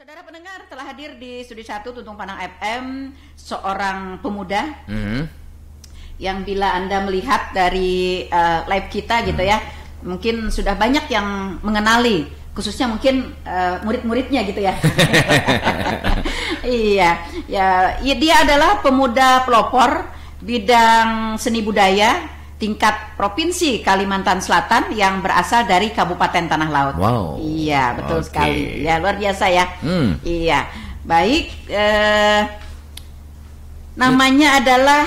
Saudara pendengar, telah hadir di Studio 1 Tuntung Panang FM seorang pemuda yang bila Anda melihat dari live kita gitu ya, mungkin sudah banyak yang mengenali, khususnya mungkin murid-muridnya gitu ya. Iya, dia adalah pemuda pelopor bidang seni budaya tingkat provinsi Kalimantan Selatan yang berasal dari Kabupaten Tanah Laut. Wow. Iya, betul sekali. Ya, luar biasa ya. Iya. Baik, namanya adalah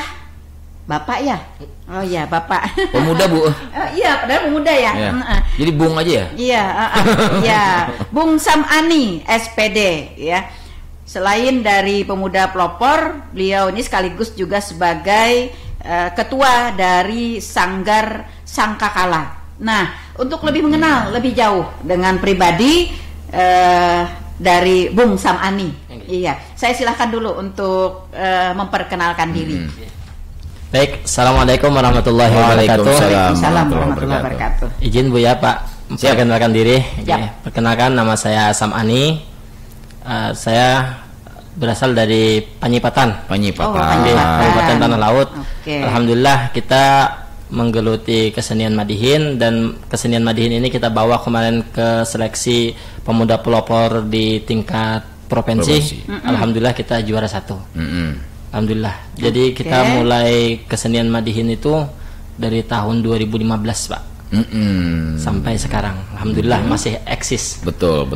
Bapak ya? Oh iya, Bapak. Pemuda, Bu. Iya, padahal pemuda ya. Ya. Jadi Bung aja ya? Iya, iya. Bung Sam'ani, SPD ya. Selain dari pemuda pelopor, beliau ini sekaligus juga sebagai ketua dari Sanggar Sangkakala. Nah, untuk lebih mengenal lebih jauh dengan pribadi dari Bung Sam'ani. Iya, saya silahkan dulu untuk memperkenalkan diri. Baik, assalamualaikum warahmatullahi wabarakatuh. Waalaikumsalam warahmatullahi wabarakatuh. Izin Bu ya Pak, memperkenalkan diri. Perkenalkan, nama saya Sam'ani. Saya berasal dari Panyipatan, Kabupaten Tanah Laut. Alhamdulillah kita menggeluti kesenian Madihin, dan kesenian Madihin ini kita bawa kemarin ke seleksi pemuda pelopor di tingkat provinsi. Alhamdulillah kita juara 1. Alhamdulillah. Jadi kita mulai kesenian Madihin itu dari tahun 2015 Pak. Sampai sekarang Alhamdulillah masih eksis. Betul.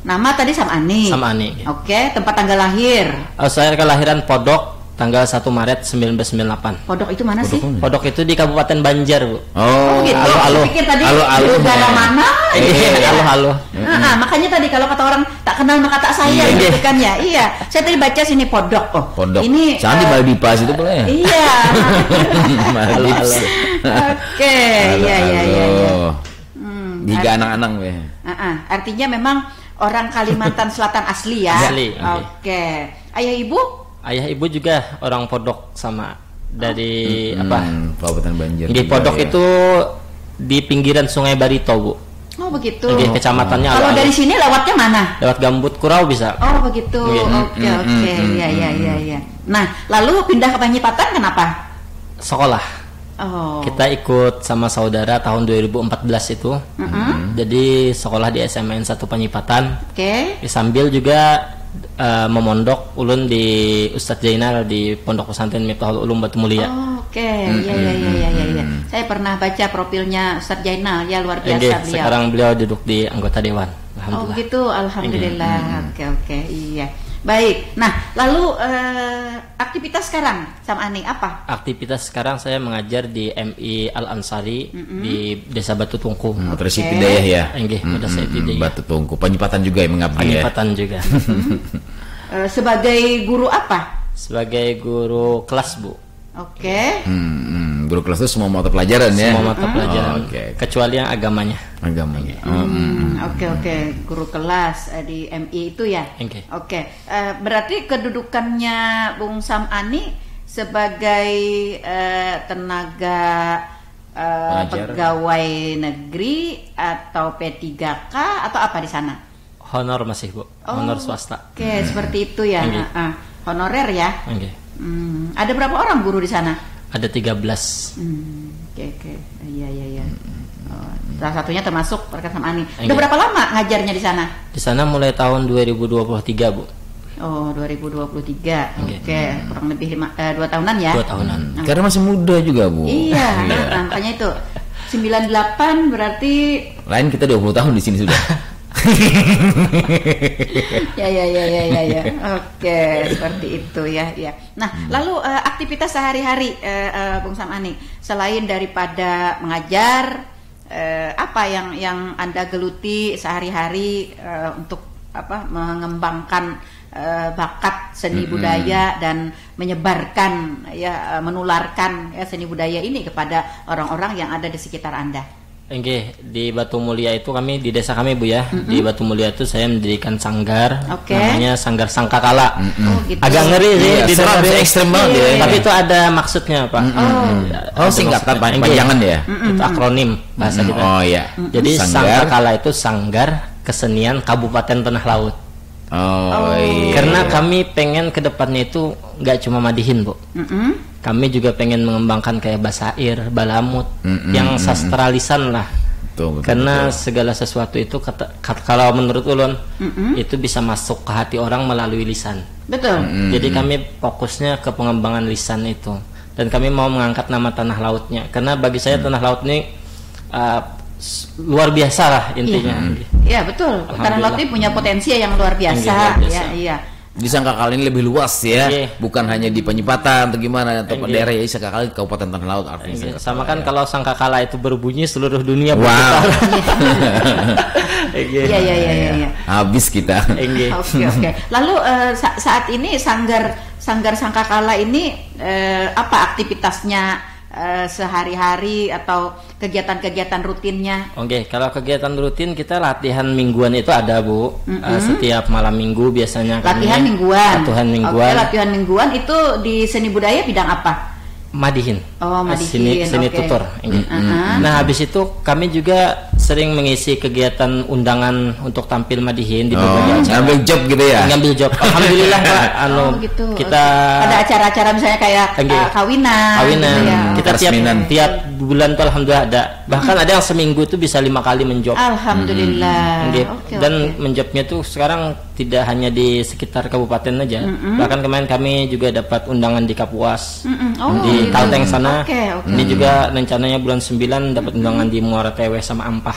Nama tadi Sam'ani. Sam'ani. Oke, tempat tanggal lahir. Saya kelahiran Podok tanggal 1 Maret 1998. Podok itu mana sih? Podok itu di Kabupaten Banjar, Bu. Oh gitu. Halo. Pikir tadi Halo. negara mana? Halo. Makanya tadi kalau kata orang tak kenal maka tak sayang gitu kan ya. Iya. Saya tadi baca sini Podok. Oh, Pondok. Ini Jangan di Maldives itu boleh ya? Iya. Maldives. Oke. Iya. Tiga anak-anak ya. Artinya memang orang Kalimantan Selatan asli ya. Asli. Oke. Ayah ibu? Ayah ibu juga orang Podok sama dari Kabupaten Banjar. Di Podok ya. itu di pinggiran Sungai Barito, Bu. Oh begitu. Kecamatannya. Kalau dari sini lewatnya mana? Lewat Gambut Kurau bisa. Oh begitu. Oke. Iya. Nah, lalu pindah ke Panyipatan kenapa? Sekolah. Oh. Kita ikut sama saudara tahun 2014 itu. Jadi sekolah di SMN 1 Panyipatan. Oke. Sambil juga memondok ulun di Ustadz Zainal di Pondok Pesantren Miftahul Ulum Batu Mulia. Oke. Iya. Saya pernah baca profilnya Ustadz Zainal, ya luar biasa beliau. Sekarang beliau duduk di anggota dewan. Oh begitu, alhamdulillah. Oke. Iya. Baik. Nah, lalu aktivitas sekarang Sam'ani apa? Aktivitas sekarang saya mengajar di MI Al Ansari di Desa Batu Tungku. Madrasah Ibtidaiyah ya. Madrasah Ibtidaiyah. Batu Tungku, Panyipatan juga yang mengabdi ya. Panyipatan juga. Sebagai guru apa? Sebagai guru kelas, Bu. Oke. Guru kelas itu semua mata pelajaran ya. Semua mata pelajaran. Kecuali yang agamanya. Oke. Guru kelas di MI itu ya. Oke. Berarti kedudukannya Bung Sam'ani sebagai tenaga pegawai negeri atau P3K atau apa di sana? Honor masih, Bu. Honor swasta. Oke, seperti itu ya. Honorer ya. Ada berapa orang guru di sana? Ada 13. Oke. Iya. Salah satunya termasuk Rekan Sam'ani. Udah berapa lama ngajarnya di sana? Di sana mulai tahun 2023, Bu. Oh, 2023. Oke. Kurang lebih 2 tahunan ya? 2 tahunan. Karena masih muda juga, Bu. Iya. Makanya itu 98 berarti lain kita 20 tahun di sini sudah. Ya. Oke, seperti itu ya. Nah, lalu aktivitas sehari-hari Bung Sam'ani selain daripada mengajar, apa yang Anda geluti sehari-hari untuk mengembangkan bakat seni budaya dan menyebarkan menularkan seni budaya ini kepada orang-orang yang ada di sekitar Anda? Di Batu Mulia itu kami di desa kami, Bu ya. Di Batu Mulia itu saya mendirikan sanggar, namanya Sanggar Sangkakala. Gitu. Agak ngeri sih, ekstrem banget ya. Tapi itu ada maksudnya, Pak. Singkatan panjangan ya. Itu akronim bahasa kita. Oh iya. Jadi Sangkakala itu Sanggar Kesenian Kabupaten Tanah Laut. Iya. Karena kami pengen ke depannya itu nggak cuma madihin, Bu. Kami juga pengen mengembangkan kayak basair, balamut, yang sastra lisan lah. Betul, Karena segala sesuatu itu kalau menurut ulun itu bisa masuk ke hati orang melalui lisan. Betul. Jadi kami fokusnya ke pengembangan lisan itu, dan kami mau mengangkat nama tanah lautnya. Karena bagi saya tanah laut ini luar biasa lah intinya. Iya betul. Tanah laut ini punya potensi yang luar biasa. Iya. Di Sangkakala ini lebih luas ya, bukan hanya di Penyipatan atau gimana atau daerah ya, Sangkakala Kabupaten Tanah Laut artinya. Sama kan kalau Sangkakala itu berbunyi seluruh dunia. Wow. Iya. Habis kita. Oke. Lalu saat ini Sanggar Sangkakala ini apa aktivitasnya sehari-hari atau kegiatan-kegiatan rutinnya? Oke, kalau kegiatan rutin kita latihan mingguan itu ada, Bu. Setiap malam minggu biasanya. Latihan mingguan. Oke, latihan mingguan itu di seni budaya bidang apa? Madihin. Oh, Madihin. Seni tutur. Nah, habis itu kami juga sering mengisi kegiatan undangan untuk tampil Madihin di berbagai acara. Ngambil job gitu ya? Ngambil job. Alhamdulillah, Pak. Gitu. Kita ada acara-acara misalnya kayak kawinan. Gitu ya. Kita tiap bulan tuh alhamdulillah ada. Bahkan ada yang seminggu itu bisa 5 kali menjob. Alhamdulillah. Dan menjobnya tuh sekarang tidak hanya di sekitar kabupaten aja. Bahkan kemarin kami juga dapat undangan di Kapuas. Di Kalteng sana. Ini juga rencananya bulan 9 dapat undangan di Muara Tewe sama Ampah.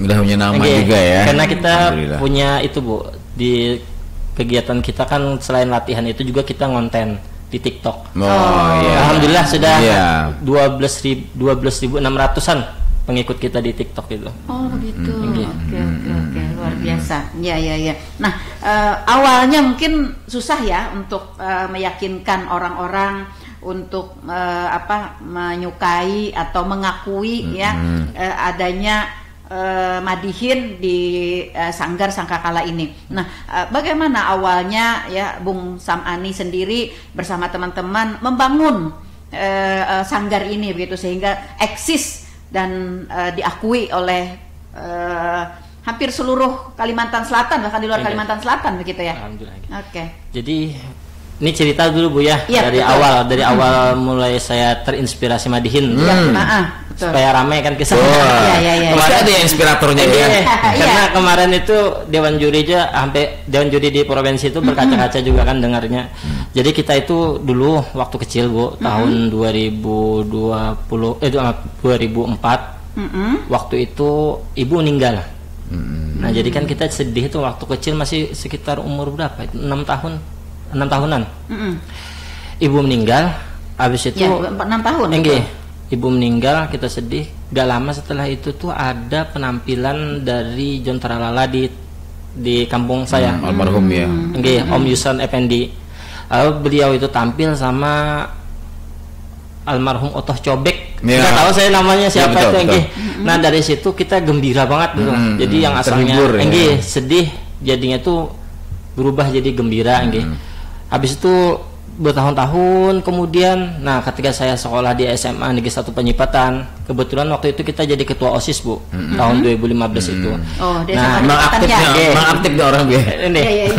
Udah punya nama juga ya. Karena kita punya itu, Bu. Di kegiatan kita kan selain latihan itu juga kita ngonten di TikTok. Alhamdulillah sudah 12.600-an pengikut kita di TikTok itu. Oh begitu. Oke. Luar biasa. Ya. Nah, awalnya mungkin susah ya untuk meyakinkan orang-orang untuk menyukai atau mengakui adanya Madihin di Sanggar Sangkakala ini. Nah, bagaimana awalnya ya Bung Sam'ani sendiri bersama teman-teman membangun sanggar ini begitu sehingga eksis dan diakui oleh hampir seluruh Kalimantan Selatan, bahkan di luar Kalimantan Selatan begitu ya. Alhamdulillah. Oke. Jadi ini cerita dulu, Bu ya, dari awal mulai saya terinspirasi Madihin. Supaya ramai kan kisah. Kemarin ada yang inspiratornya Karena kemarin itu Dewan Juri Dewan Juri di provinsi itu berkaca-kaca juga kan dengarnya. Jadi kita itu dulu waktu kecil, Bu, tahun 2004. Waktu itu ibu meninggal. Nah, jadi kan kita sedih itu waktu kecil, masih sekitar umur berapa? 6 tahunan. Ibu meninggal, habis itu 6 tahun. Ibu meninggal, kita sedih. Gak lama setelah itu tuh ada penampilan dari John Tralala di kampung saya. Almarhum ya. Om Yusan Effendi. Lalu beliau itu tampil sama almarhum Otoh Cobek. Nggak tahu saya namanya siapa itu. Nah, dari situ kita gembira banget gitu. Jadi yang asalnya sedih jadinya tuh berubah jadi gembira. Habis itu bertahun-tahun kemudian, nah ketika saya sekolah di SMA Negeri 1 Penyipatan, kebetulan waktu itu kita jadi ketua OSIS, Bu, tahun 2015 itu. Nah, emang aktif nih orang gue. Ini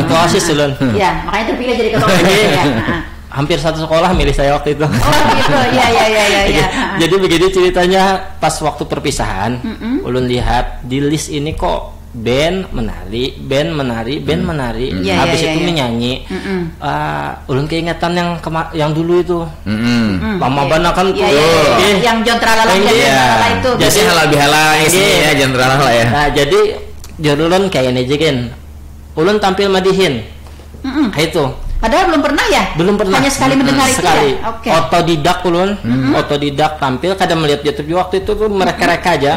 ketua OSIS dulu. Ya, makanya terpilih jadi ketua OSIS. Hampir satu sekolah milih saya waktu itu. Oh gitu, iya. Jadi begitu ceritanya, pas waktu perpisahan, ulun lihat di list ini kok band menari. Habis itu menyanyi. Ulun keingetan yang dulu itu. Lama banget kan tuh. Yang John Tralala itu. Jadi halal bihalal isinya ya John Tralala ya. Nah, jadi ulun kayak ini aja kan. Ulun tampil Madihin. Itu. Padahal belum pernah ya? Belum pernah. Hanya sekali mendengar itu ya? Otodidak ulun. Otodidak tampil, kadang melihat YouTube waktu itu tuh mereka-reka aja.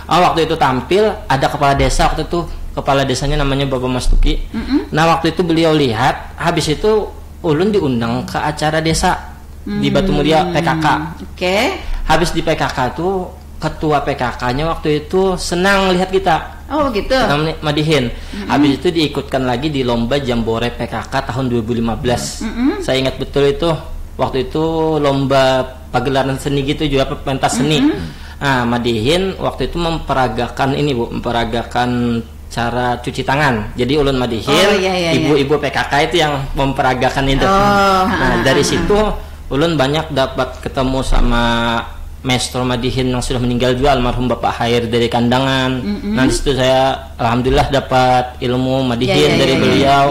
Waktu itu tampil, ada kepala desa waktu itu. Kepala desanya namanya Bapak Mas Tuki. Nah, waktu itu beliau lihat, habis itu ulun diundang ke acara desa di Batu Mulia PKK. Habis di PKK tuh, ketua PKK-nya waktu itu senang lihat kita. Oh gitu. Madihin. Habis itu diikutkan lagi di lomba Jambore PKK tahun 2015. Saya ingat betul itu. Waktu itu lomba pagelaran seni gitu juga, pentas seni. Nah, Madihin waktu itu memperagakan ini, Bu, memperagakan cara cuci tangan. Jadi ulun madihin ibu-ibu PKK itu yang memperagakan itu. Nah dari situ ulun banyak dapat ketemu sama Maestro Madihin yang sudah meninggal juga, almarhum Bapak Hair dari Kandangan. Nah di situ saya alhamdulillah dapat ilmu Madihin dari beliau.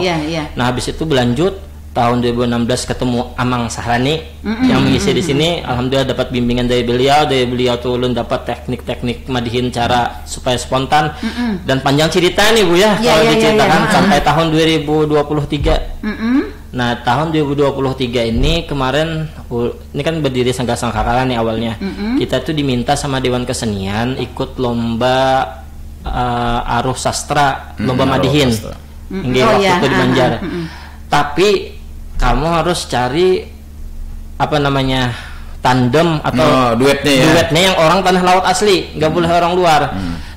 Nah habis itu berlanjut tahun 2016 ketemu Amang Sahrani yang mengisi di sini. Alhamdulillah dapat bimbingan dari beliau. Dari beliau tuh ulun dapat teknik-teknik Madihin cara supaya spontan. Dan panjang cerita nih Bu ya, kalau diceritakan sampai tahun 2023. Nah tahun 2023 ini kemarin ini kan berdiri Sanggar Sangkakala nih awalnya. Kita tuh diminta sama Dewan Kesenian ikut lomba Aruh Sastra, lomba Madihin. Waktu itu di Banjar. Tapi kamu harus cari apa namanya tandem atau duetnya yang orang tanah laut asli, nggak boleh orang luar.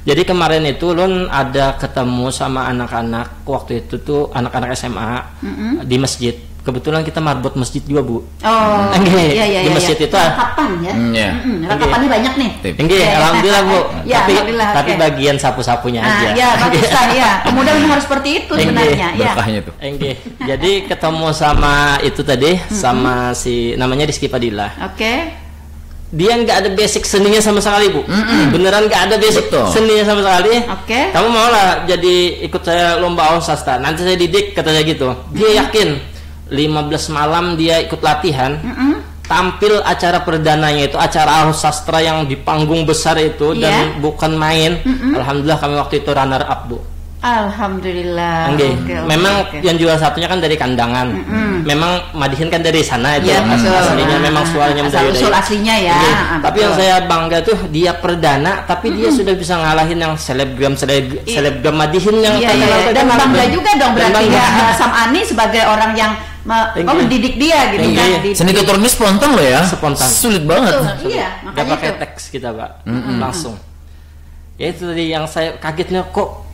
Jadi kemarin itu Lun ada ketemu sama anak-anak waktu itu tuh anak-anak SMA di masjid. Kebetulan kita marbot masjid juga Bu. Di masjid itu rakapan ya. Rakapannya banyak nih. Alhamdulillah Bu. Tapi bagian sapu-sapunya aja. Ya bagus lah ya. Kemudian harus seperti itu sebenarnya. Berkahnya tuh. Jadi ketemu sama itu tadi sama si namanya Rizky Padilla. Dia nggak ada basic seninya sama sekali Bu. Beneran nggak ada basic seninya sama sekali. Kamu mau lah jadi ikut saya lomba Aruh Sastra, nanti saya didik, katanya gitu. Dia yakin 15 malam dia ikut latihan, tampil acara perdananya itu acara Aruh Sastra yang di panggung besar itu dan bukan main. Alhamdulillah kami waktu itu runner up Bu. Alhamdulillah. Memang yang juara satunya kan dari Kandangan. Memang Madihin kan dari sana itu aslinya, memang suaranya usul aslinya ya. Tapi yang saya bangga tuh dia perdana, tapi dia sudah bisa ngalahin yang selebgram Madihin yang dan bangga juga dong berarti ya Sam Ani sebagai orang yang mendidik dia gitu kan. Seni keturunnya spontan loh ya. Spontan. Sulit banget. Gak pakai teks kita Pak, langsung. Ya itu tadi yang saya kagetnya, kok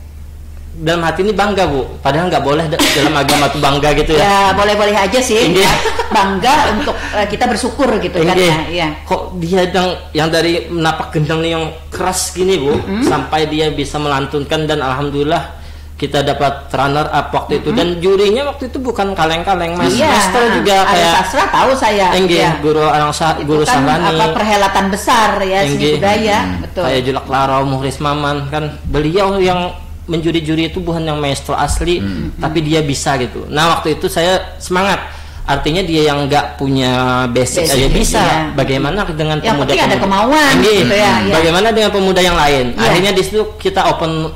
dalam hati ini bangga Bu, padahal nggak boleh dalam agama tuh bangga gitu ya. Boleh-boleh aja sih ya. Bangga untuk kita bersyukur gitu kan ya. Kok dia yang dari menapak gendang yang keras gini Bu, sampai dia bisa melantunkan, dan alhamdulillah kita dapat runner up waktu itu. Dan jurinya waktu itu bukan kaleng-kaleng, master juga kayak sastra tahu saya. Guru Sahrani. Perhelatan besar ya seni budaya, betul. Kayak Julak Larau, Muhris Maman kan, beliau yang menjuri-juri itu bukan yang maestro asli, tapi dia bisa gitu. Nah waktu itu saya semangat. Artinya dia yang nggak punya basic aja bisa. Bagaimana dengan yang pemuda? Yang ada kemauan. Gitu ya. Bagaimana dengan pemuda yang lain? Akhirnya di situ kita open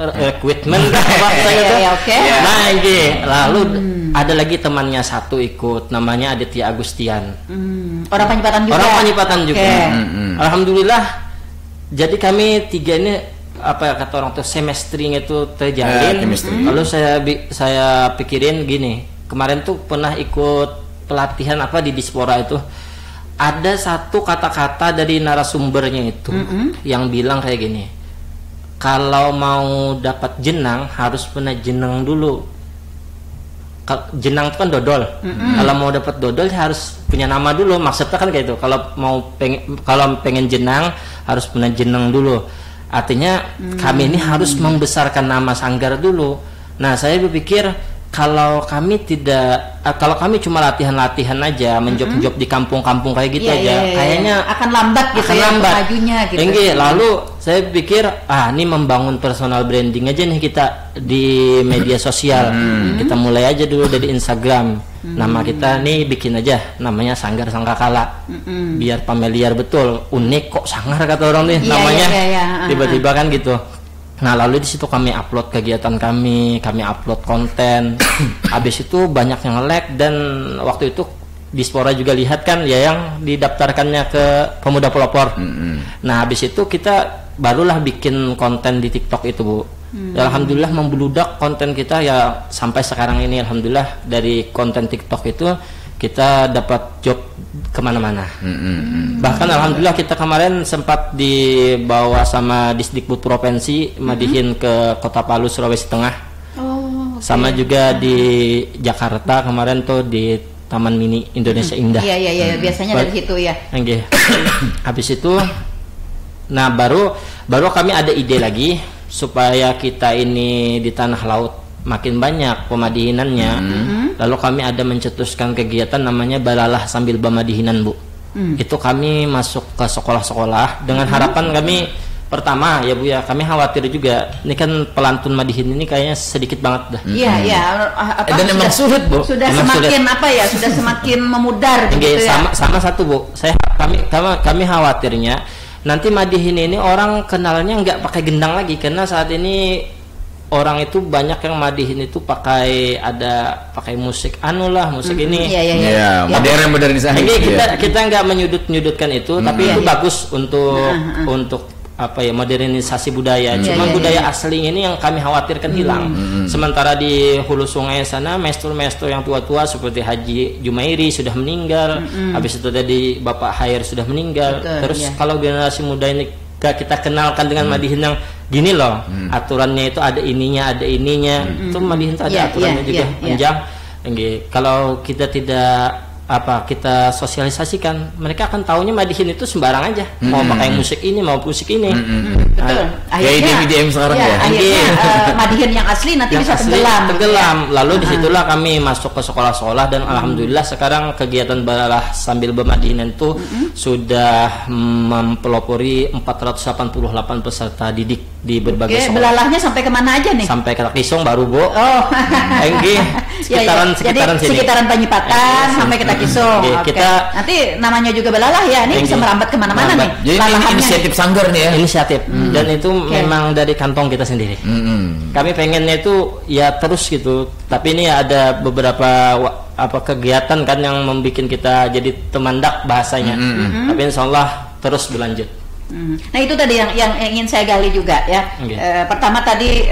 recruitment. Nah lalu ada lagi temannya satu ikut, namanya Aditya Agustian. Orang Panjipatan juga. Alhamdulillah. Jadi kami tiga ini kata orang tuh semestring itu terjalin. Lalu saya pikirin gini, kemarin tuh pernah ikut pelatihan di Dispora itu, ada satu kata-kata dari narasumbernya itu yang bilang kayak gini, kalau mau dapat jenang harus punya jenang dulu. Jenang itu kan dodol. Kalau mau dapat dodol harus punya nama dulu. Maksudnya kan kayak itu. Kalau pengen jenang harus punya jenang dulu. Artinya kami ini harus membesarkan nama sanggar dulu. Nah saya berpikir kalau kami cuma latihan-latihan aja, menjob-job di kampung-kampung kayak gitu kayaknya akan lambat gitu majunya gitu. Lalu saya pikir ini membangun personal branding aja nih kita di media sosial. Kita mulai aja dulu dari Instagram. Nama kita nih bikin aja namanya Sanggar Sangkakala. Biar familiar betul, unik kok Sanggar kata orang nih namanya. Tiba-tiba kan gitu. Nah lalu di situ kami upload kegiatan kami upload konten. Habis itu banyak yang like, dan waktu itu Dispora juga lihat kan ya yang didaftarkannya ke Pemuda Pelopor. Nah habis itu kita barulah bikin konten di TikTok itu Bu. Alhamdulillah membludak konten kita ya sampai sekarang ini. Alhamdulillah dari konten TikTok itu kita dapat job kemana-mana. Bahkan alhamdulillah kita kemarin sempat dibawa sama Disdikbud Provinsi Madihin ke Kota Palu, Sulawesi Tengah. Sama juga di Jakarta kemarin tuh di Taman Mini Indonesia Indah. Iya biasanya dari situ ya. Habis itu nah baru kami ada ide lagi supaya kita ini di tanah laut makin banyak pemadihinannya. Lalu kami ada mencetuskan kegiatan namanya Balalah Sambil Bamadihinan, Bu. Itu kami masuk ke sekolah-sekolah dengan harapan kami pertama ya Bu ya, kami khawatir juga ini kan pelantun madihin ini kayaknya sedikit banget dah. Iya. Dan emang sulit, Bu. Sudah emang semakin sulit. sudah semakin memudar gitu ya. Sama satu Bu, kami khawatirnya nanti madihin ini orang kenalnya nggak pakai gendang lagi, karena saat ini orang itu banyak yang madihin itu pakai musik musik ini. Iya, modernisasi. Kita nggak menyudutkan itu, tapi itu bagus untuk modernisasi budaya. Cuma budaya asli ini yang kami khawatirkan hilang. Sementara di hulu sungai sana mestur-mestur yang tua-tua seperti Haji Jumairi sudah meninggal, habis itu tadi Bapak Hair sudah meninggal. Terus kalau generasi muda ini kita kenalkan dengan madihin yang gini loh, aturannya itu ada ininya. Itu madihin itu ada aturannya juga panjang. Kalau kita tidak kita sosialisasikan, mereka akan taunya madihin itu sembarang aja, mau pakai musik ini, mau musik ini. Betul. Kayak DVDM sekarang ya. Akhirnya madihin yang asli nanti bisa tenggelam. Lalu disitulah kami masuk ke sekolah-sekolah dan alhamdulillah sekarang kegiatan Balalah Sambil Bamadihinan itu sudah mempelopori 488 peserta didik di berbagai sekolah. Belalahnya sampai kemana aja nih? Sampai ke Kisong baru, Bu. Sekitaran sini. Sekitaran Penyipatan sampai ke Kisong. Kita nanti namanya juga belalah ya, ini bisa merambat kemana-mana nih. Jadi ini inisiatif Sanggar nih ya. Inisiatif dan itu memang dari kantong kita sendiri. Kami pengennya itu ya terus gitu, tapi ini ada beberapa kegiatan kan yang membuat kita jadi temandak bahasanya. Tapi insya Allah terus berlanjut. Nah itu tadi yang ingin saya gali juga ya. Pertama tadi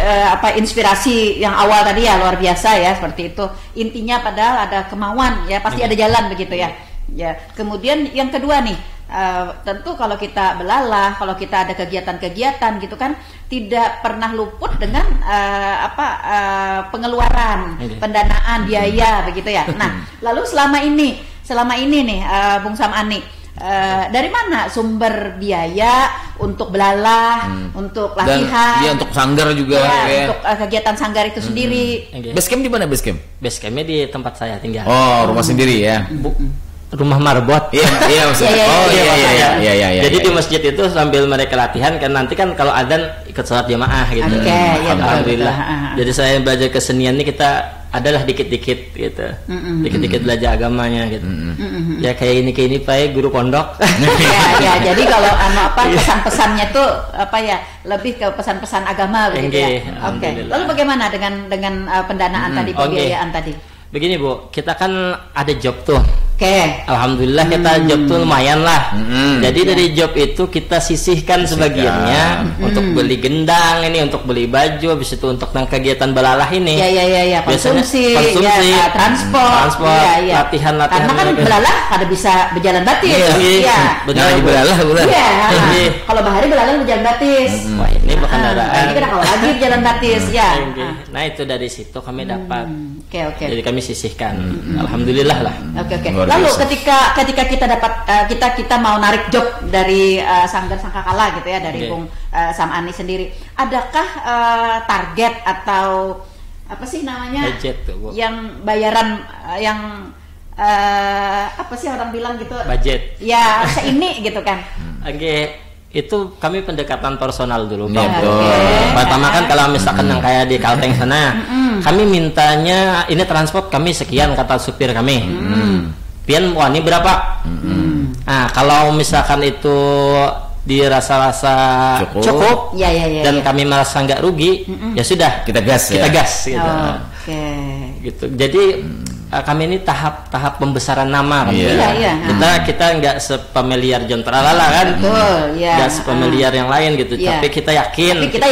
inspirasi yang awal tadi ya luar biasa ya, seperti itu. Intinya padahal ada kemauan ya, pasti ada jalan begitu ya. Ya. Kemudian yang kedua nih, tentu kalau kita belalah, kalau kita ada kegiatan-kegiatan gitu kan, tidak pernah luput dengan pengeluaran, pendanaan, biaya begitu ya. Nah, lalu selama ini nih Bung Sam'ani, dari mana sumber biaya untuk belalah, untuk latihan, dan untuk sanggar juga, untuk kegiatan sanggar itu sendiri. Basecamp di mana basecamp? Basecampnya di tempat saya tinggal. Oh, rumah sendiri ya. Rumah marbot. Iya maksudnya. Iya. Jadi di masjid itu sambil mereka latihan kan, nanti kan kalau adzan ikut sholat jamaah gitu. Alhamdulillah. Jadi saya belajar kesenian ini kita adalah dikit-dikit gitu. Dikit-dikit belajar agamanya gitu. Ya kayak ini Pak guru pondok. Jadi kalau pesan-pesannya tuh lebih ke pesan-pesan agama begitu ya. Lalu bagaimana dengan pendanaan tadi, pembiayaan tadi? Begini Bu, kita kan ada job tuh. Alhamdulillah kita job tuh lumayan lah. Jadi dari job itu kita sisihkan sebagiannya untuk beli gendang ini, untuk beli baju, habis itu untuk kegiatan belalah ini. Konsumsi, transport, latihan. Karena kan belalah ada bisa berjalan batis. Benar belalah. Kalau bahari belalah berjalan batis. Wah ini kendaraan. Ini kan kalau lagi berjalan batis ya. Nah itu dari situ kami dapat. Jadi kami sisihkan. Alhamdulillah lah. Lalu ketika kita dapat kita mau narik job dari Sanggar Sangkakala gitu ya, dari Bung Sam'ani sendiri, adakah target atau apa sih namanya budget tuh, yang bayaran yang apa sih orang bilang gitu, budget ya seini gitu kan? Itu kami pendekatan personal dulu. Pertama kan kalau misalkan yang kayak di Kalteng sana, kami mintanya ini transport kami sekian kata supir kami. Pian wah ini berapa? Nah kalau misalkan itu dirasa-rasa cukup dan kami merasa nggak rugi, ya sudah kita gas gitu. Gitu. Jadi kami ini tahap pembesaran nama kan. Kita nggak sepamiliar John Tralala kan, nggak sepamiliar yang lain gitu. Tapi kita yakin kita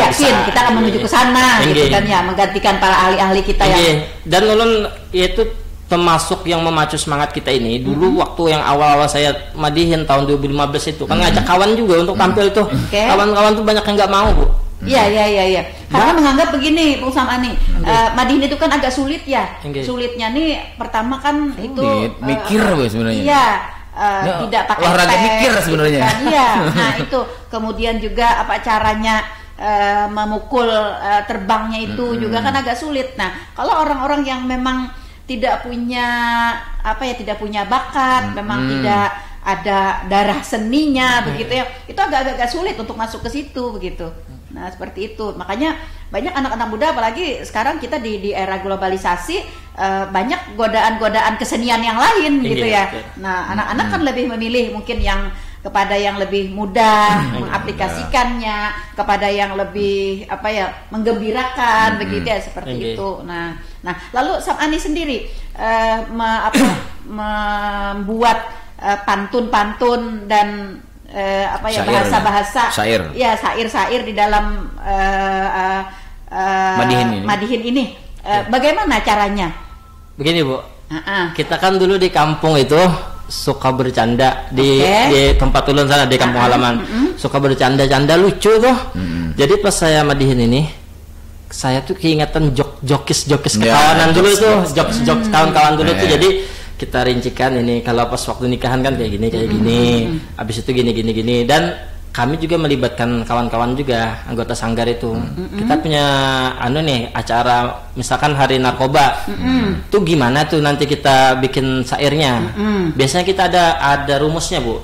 akan menuju ke sana gitu kan ya, menggantikan para ahli-ahli kita yang dan ulun yaitu termasuk yang memacu semangat kita ini. Dulu waktu yang awal-awal saya madihin tahun 2015 itu kan ngajak kawan juga untuk tampil tuh. Kawan-kawan tuh banyak yang nggak mau Bu. Iya. Karena menganggap begini, Bung Sam'ani, madihin itu kan agak sulit ya. Sulitnya nih pertama kan itu mikir sebenarnya. Iya. Tidak pakai olahraga mikir sebenarnya. Iya. Nah itu kemudian juga apa caranya memukul terbangnya itu juga kan agak sulit. Nah, kalau orang-orang yang memang tidak punya tidak punya bakat, memang tidak ada darah seninya begitu ya, itu agak-agak sulit untuk masuk ke situ begitu. Nah, seperti itu. Makanya banyak anak-anak muda, apalagi sekarang kita di era globalisasi, banyak godaan-godaan kesenian yang lain gitu ya. Nah, anak-anak kan lebih memilih mungkin yang kepada yang lebih mudah mengaplikasikannya, kepada yang lebih menggembirakan begitu ya, seperti itu. Nah, lalu Sam Ani sendiri membuat pantun-pantun dan bahasa-bahasa syair-syair di dalam Madihin ini. Bagaimana caranya? Begini, Bu. Kita kan dulu di kampung itu suka bercanda di tempat ulun sana, di kampung halaman. Suka bercanda-canda lucu tuh. Jadi pas saya Madihin ini, saya tuh keingatan jokis kekawanan dulu tuh, jokis kawan-kawan dulu tuh. Jadi kita rincikan ini kalau pas waktu nikahan kan kayak gini, habis itu gini, dan kami juga melibatkan kawan-kawan juga anggota sanggar itu. Kita punya acara misalkan hari narkoba. Tuh gimana tuh nanti kita bikin syairnya. Biasanya kita ada rumusnya, Bu.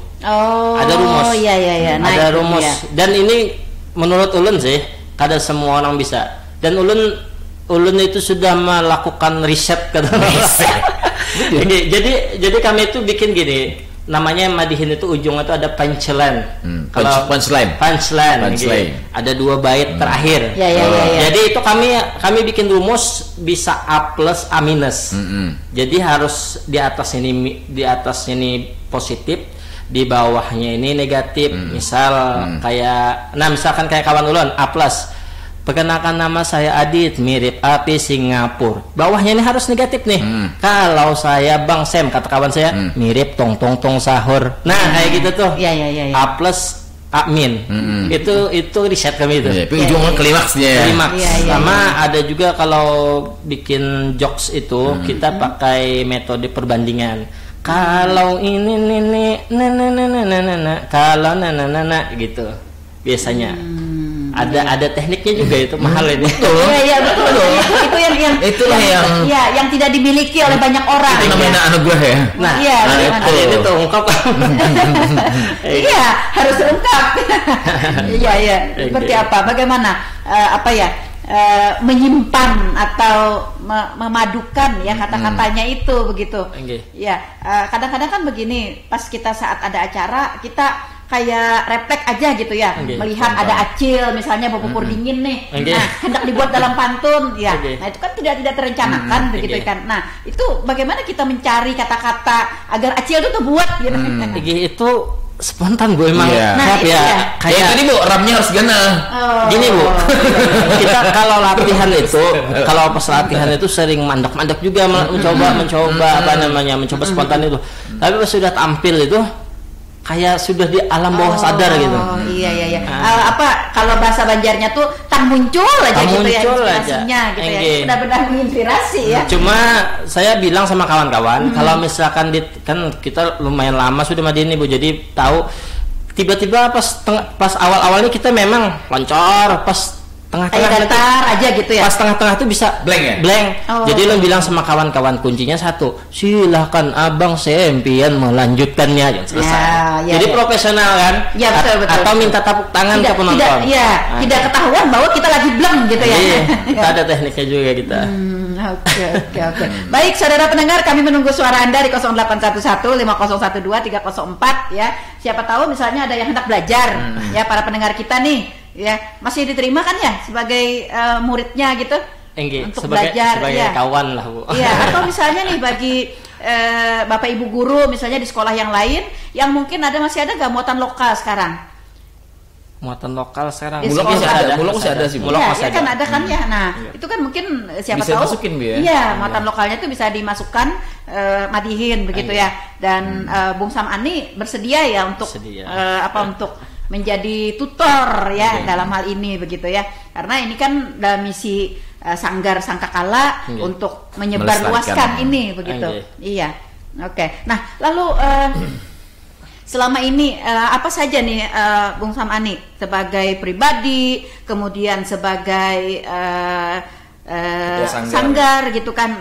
Ada rumus. Iya. Ada rumus. Dan ini menurut ulun sih kada semua orang bisa. Dan ulun itu sudah melakukan riset kata. Jadi kami itu bikin gini. Namanya Madihin itu ujungnya itu ada punchline. Kalau punchline. Ada 2 bait terakhir. Jadi itu kami bikin rumus bisa A plus A minus. Jadi harus di atas ini positif, di bawahnya ini negatif. Misalkan kayak kawan ulun A plus. Perkenalkan, nama saya Adit, mirip api Singapura. Bawahnya ini harus negatif nih. Kalau saya Bang Sam, kata kawan saya, mirip tong sahur. Nah, kayak gitu tuh. A plus A min. Itu riset kami itu. Itu ujungnya klimaksnya. Sama ada juga kalau bikin jokes itu kita pakai metode perbandingan. Kalau ini kalau gitu. Biasanya. Ada tekniknya juga, itu mahal ini. Iya betul. Itulah yang tidak dimiliki oleh banyak orang. Itu namanya anugerah ya. Itu tuh ungkap. Iya, harus ungkap. Iya. Seperti apa? Bagaimana menyimpan atau memadukan ya kata-katanya itu begitu. Ya, kadang-kadang kan begini, pas kita saat ada acara kita kayak refleks aja gitu ya, melihat ada acil misalnya berpupur dingin nih, nah hendak dibuat dalam pantun ya, nah itu kan tidak terencanakan begitu kan. Nah itu bagaimana kita mencari kata-kata agar acil itu terbuat gitu. Itu spontan, Bu, emang. Kayak tadi, Bu, ramnya harus gana. Gini, Bu, kita kalau latihan itu, kalau pas latihan itu sering mandek juga, mencoba spontan itu. Tapi pas sudah tampil itu kayak sudah di alam bawah sadar gitu. Iya. Kalau bahasa Banjarnya tuh tak muncul aja gitu ya, inspirasinya gitu ya. Benar-benar menginspirasi ya. Cuma saya bilang sama kawan-kawan, kalau misalkan kan kita lumayan lama sudah Madihin, Bu, jadi tahu tiba-tiba pas awal-awalnya kita memang loncor, pas tengah-tengah datar aja gitu ya. Pas tengah-tengah tuh bisa blank. Jadi lo bilang sama kawan-kawan, kuncinya satu, silahkan Abang Sempian melanjutkannya, selesai. Jadi profesional kan? Ya, betul. Atau minta tepuk tangan ke penonton. Tidak ketahuan bahwa kita lagi blank gitu ya. Kita ada tekniknya juga kita. Oke. Baik, saudara pendengar, kami menunggu suara Anda di 0811 5012 304 ya. Siapa tahu misalnya ada yang hendak belajar ya, para pendengar kita nih. Ya, masih diterima kan ya sebagai muridnya gitu? Untuk belajar sebagai kawan lah, Bu. Iya, atau misalnya nih bagi Bapak Ibu guru misalnya di sekolah yang lain yang mungkin masih ada nggak muatan lokal sekarang? Muatan lokal sekarang. Bulog masih ada sih. Iya, kan ada kan ya. Nah, itu kan mungkin siapa bisa tahu. Masukin, ya. Iya, muatan lokalnya itu bisa dimasukkan Madihin begitu ya. Dan Bung Sam Ani bersedia ya untuk untuk menjadi tutor ya dalam hal ini begitu ya, karena ini kan dalam misi Sanggar Sangkakala untuk menyebarluaskan ini begitu. Iya, oke. Nah lalu selama ini apa saja nih Bung Sam'ani sebagai pribadi, kemudian sebagai sanggar gitu kan,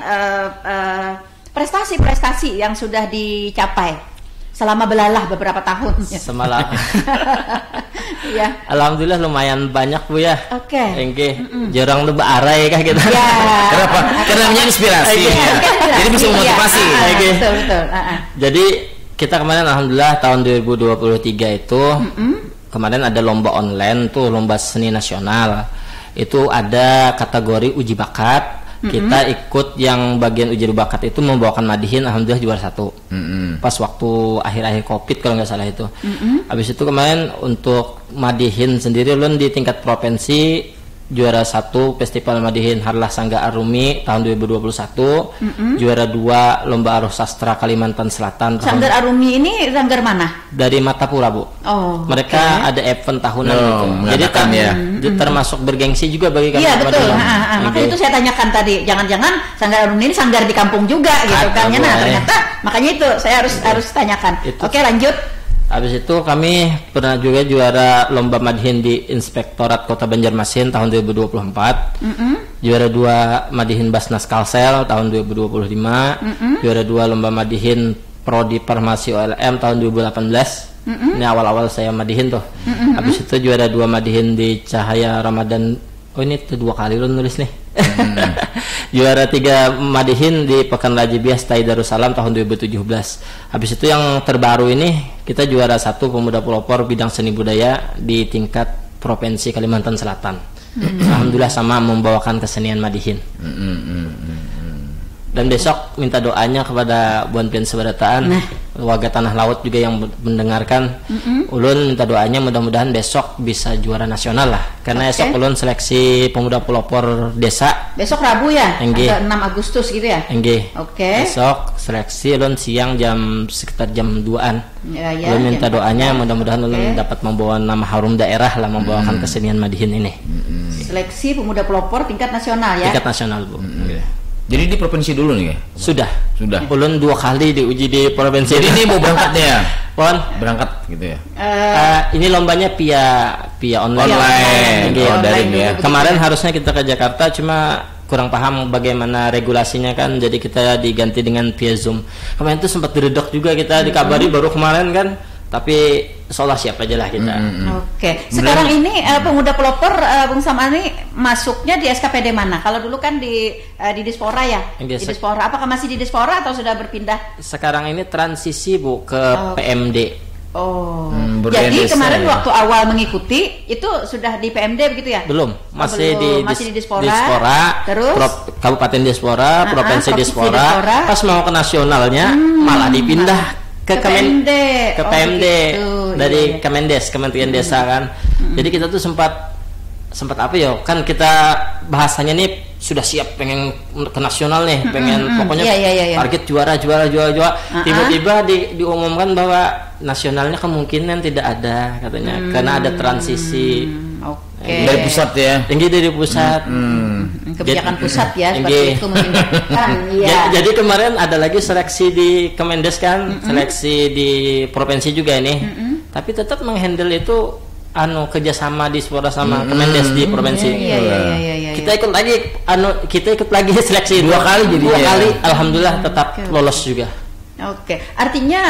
prestasi-prestasi yang sudah dicapai selama belalah beberapa tahun. Semalam. Ya. Alhamdulillah lumayan banyak Bu ya. Oke. Jarang lu bearai kah gitu. Ya. Kenapa? Karena namanya inspirasi. Jadi bisa memotivasi. Betul. Jadi kita kemarin alhamdulillah tahun 2023 itu kemarin ada lomba online tuh, lomba seni nasional. Itu ada kategori uji bakat. Kita ikut yang bagian uji bakat itu membawakan Madihin, alhamdulillah juara 1. Pas waktu akhir-akhir Covid kalau nggak salah itu. Habis itu kemarin untuk Madihin sendiri ulun di tingkat provinsi juara 1 Festival Madihin Harlah Sangga Arumi tahun 2021, juara 2 Lomba Aruh Sastra Kalimantan Selatan. Sanggar Arumi ini sanggar mana? Dari Matapura Bu. Mereka ada event tahunan gitu. Jadi kan termasuk bergengsi juga bagi kami. Iya betul. Makanya itu saya tanyakan tadi, jangan-jangan Sanggar Arumi ini sanggar di kampung juga gitu kan? Nah ternyata makanya itu saya harus tanyakan. Oke lanjut. Habis itu kami pernah juga juara lomba Madihin di Inspektorat Kota Banjarmasin tahun 2024. Juara 2 Madihin Basnas Kalsel tahun 2025. Juara 2 lomba Madihin Prodi Farmasi OLM tahun 2018. Ini awal-awal saya Madihin tuh. Habis itu juara 2 Madihin di Cahaya Ramadan. Oh ini tuh 2 kali lu nulis nih. Juara 3 Madihin di Pekan Raja Bias Tai Darussalam tahun 2017. Habis itu yang terbaru ini kita juara 1 pemuda pelopor bidang seni budaya di tingkat Provinsi Kalimantan Selatan. Alhamdulillah sama membawakan kesenian Madihin. Dan besok minta doanya kepada Buan Pian Sebarataan, warga Tanah Laut juga yang mendengarkan. Ulun minta doanya mudah-mudahan besok bisa juara nasional lah. Karena esok ulun seleksi pemuda pelopor desa. Besok Rabu ya? Tanggal 6 Agustus gitu ya? Besok seleksi ulun siang sekitar jam 2-an. Ulun minta doanya mudah-mudahan ulun dapat membawa nama harum daerah lah, membawakan kesenian Madihin ini. Seleksi pemuda pelopor tingkat nasional ya? Tingkat nasional Bu. Jadi di provinsi dulu nih ya? Sudah. Ulun 2 kali diuji di provinsi. Jadi ini mau berangkatnya ya? Berangkat gitu ya? Ini lombanya via online. Daring ya. Kemarin harusnya kita ke Jakarta, cuma kurang paham bagaimana regulasinya kan, jadi kita diganti dengan via Zoom. Kemarin itu sempat diredok juga, kita dikabari baru kemarin kan. Tapi seolah siap aja lah kita. Sekarang ini pemuda pelopor Bung Sam'ani masuknya di SKPD mana? Kalau dulu kan di Dispora ya? Di Dispora. Apakah masih di Dispora atau sudah berpindah? Sekarang ini transisi Bu ke PMD. Jadi kemarin waktu awal mengikuti itu sudah di PMD begitu ya? Belum, masih di Dispora. Terus Kabupaten Dispora, Provinsi Dispora. Pas mau ke nasionalnya malah dipindah ke PMD dari Kemendes, Kementerian Desa kan. Jadi kita tuh sempat apa ya, kan kita bahasanya nih sudah siap pengen ke nasional nih, pengen pokoknya target juara. Tiba-tiba diumumkan bahwa nasionalnya kemungkinan tidak ada katanya, karena ada transisi dari pusat ya. Tinggi dari pusat. Kebijakan pusat ya, seperti itu memindahkan. Jadi kemarin ada lagi seleksi di Kemendes kan, seleksi di provinsi juga ini. Tapi tetap menghandle itu kerjasama di Dispora sama Kemendes di provinsi. Kita ikut lagi seleksi 2 kali jadi 2 kali. Alhamdulillah tetap lolos juga. Artinya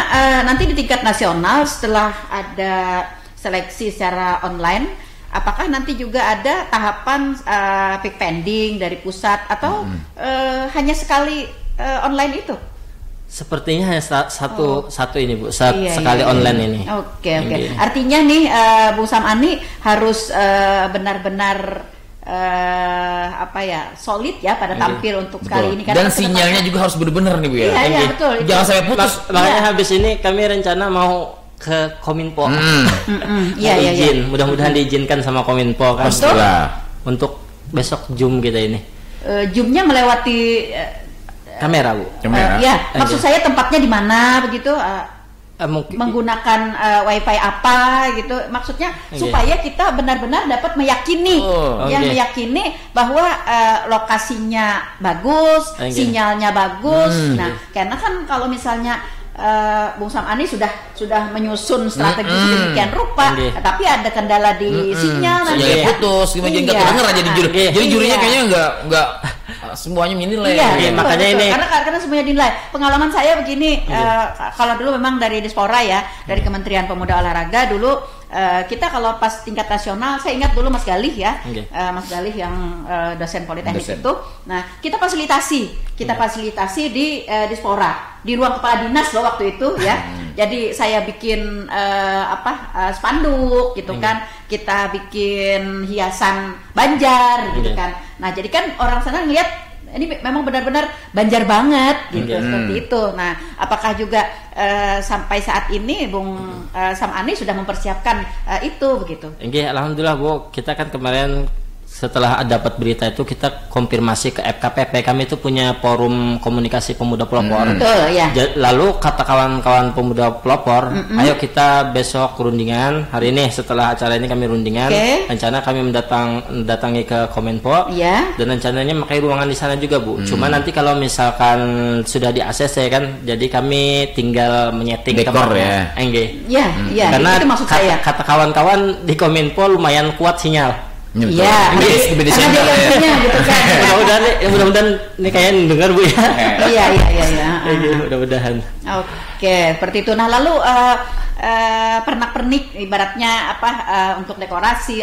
nanti di tingkat nasional setelah ada seleksi secara online, apakah nanti juga ada tahapan pick pending dari pusat atau hanya sekali online itu? Sepertinya hanya satu ini Bu, sekali online ini. Artinya nih Bung Sam'ani harus benar-benar solid ya pada tampil untuk kali ini. Dan sinyalnya juga harus benar-benar nih Bu ya. Iya betul. Jangan sampai putus. Makanya habis ini kami rencana mau ke Kominfo. Izin, mudah-mudahan diizinkan sama Kominfo kan. Untuk besok Zoom kita ini. Zoomnya melewati kamera Bu. Maksud saya tempatnya di mana begitu? Menggunakan wifi apa gitu, maksudnya supaya kita benar-benar dapat meyakini, meyakini bahwa lokasinya bagus, sinyalnya bagus. Nah, karena kan kalau misalnya Bung Sam'ani sudah menyusun strategi sedemikian rupa, tapi ada kendala di sinyal nanti putus, gimana jadi nggak kedenger aja di juri. Jadi jurinya kayaknya nggak semuanya menilai. Makanya ini karena semuanya dinilai. Pengalaman saya begini, kalau dulu memang dari Dispora ya, dari Kementerian Pemuda Olahraga dulu. Kita kalau pas tingkat nasional, saya ingat dulu Mas Galih ya, Mas Galih yang dosen politeknik itu. Nah, kita fasilitasi di Dispora, di ruang kepala dinas loh waktu itu ya. Jadi saya bikin spanduk gitu kan, kita bikin hiasan Banjar gitu kan. Nah, jadi kan orang sana ngeliat ini memang benar-benar Banjar banget gitu, seperti itu. Nah, apakah juga sampai saat ini Bung Sam'ani sudah mempersiapkan itu begitu? Alhamdulillah Bu, kita kan kemarin setelah dapat berita itu kita konfirmasi ke FKPP, kami itu punya forum komunikasi pemuda pelopor. Betul ya. Lalu kata kawan-kawan pemuda pelopor, ayo kita besok rundingan. Hari ini setelah acara ini kami rundingan. Rencana kami mendatangi ke Kominfo. Dan rencananya memakai ruangan di sana juga Bu. Cuma nanti kalau misalkan sudah di ACC kan, jadi kami tinggal menyeting tempatnya. Karena itu maksud saya. Kata kawan-kawan di Kominfo lumayan kuat sinyal. Iya, gitu kan. Mudah-mudahan ini kayaknya dengar Bu ya. Iya. Mudah-mudahan. Oke, seperti itu. Nah, lalu pernak-pernik ibaratnya untuk dekorasi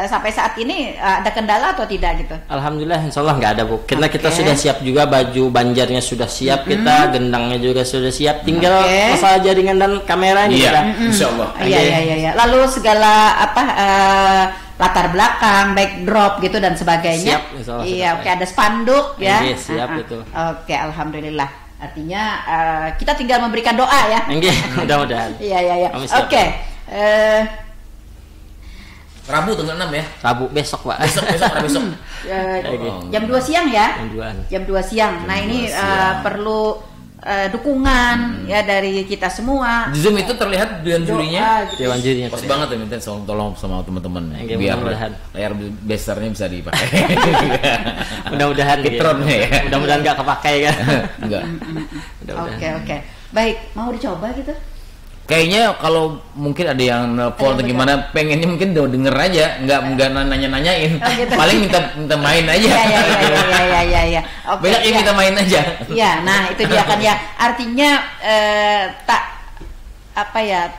sampai saat ini ada kendala atau tidak gitu? Alhamdulillah, insyaallah nggak ada Bu. Kita sudah siap juga, baju banjarnya sudah siap, kita gendangnya juga sudah siap, tinggal masalah jaringan dan kameranya. Iya, insyaallah. Iya. Lalu segala latar belakang, backdrop gitu dan sebagainya. Siap, oke, ada spanduk ya. Siap betul. Oke, alhamdulillah. Artinya kita tinggal memberikan doa ya. Mudah-mudahan. Iya. Oke. Rabu tanggal 6 ya? Rabu besok Pak. Besok. Jam 2 siang ya? Jam 2 siang. Nah, ini perlu dukungan ya dari kita semua. Di Zoom itu terlihat dewan jurinya. Dewan jurinya. Pas banget ya, minta tolong sama teman-teman biar layar besarnya bisa dipakai. Mudah-mudahan Kitronnya ya. Mudah-mudahan nggak kepakai kan. Enggak. Oke. Baik, mau dicoba gitu? Kayaknya kalau mungkin ada yang nelfon atau gimana, pengennya mungkin udah denger aja, nggak nanya-nanyain. Paling minta main aja. Iya. Banyak yang minta main aja. Iya, nah itu dia kan ya. Artinya tak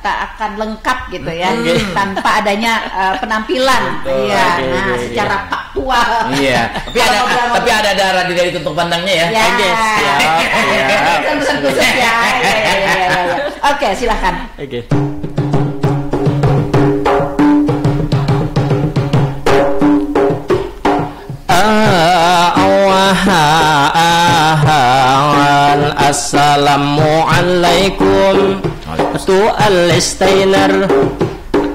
akan lengkap gitu ya tanpa adanya penampilan. Iya, nah secara faktual. Iya. Tapi ada darah di dari tutup pandangnya ya. Pesan khusus ya. Oke, silakan. Assalamualaikum. To all listener,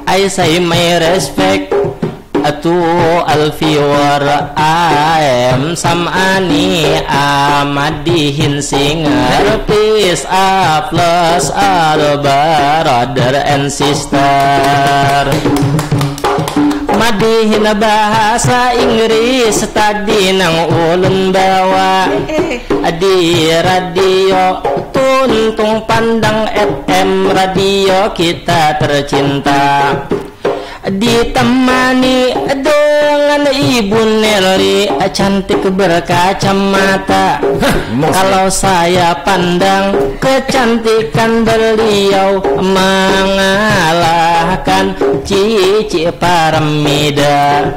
I say my respect to all viewer. I am Sam'ani Amadihin singer. Peace applause all brother and sister. Madihin bahasa Inggris tadi nang ulun bawa di radio tuntung pandang FM radio kita tercinta, ditemani dengan Ibu Nelly cantik berkacamata. Kalau saya pandang kecantikan beliau mengalahkan Cici Paramida.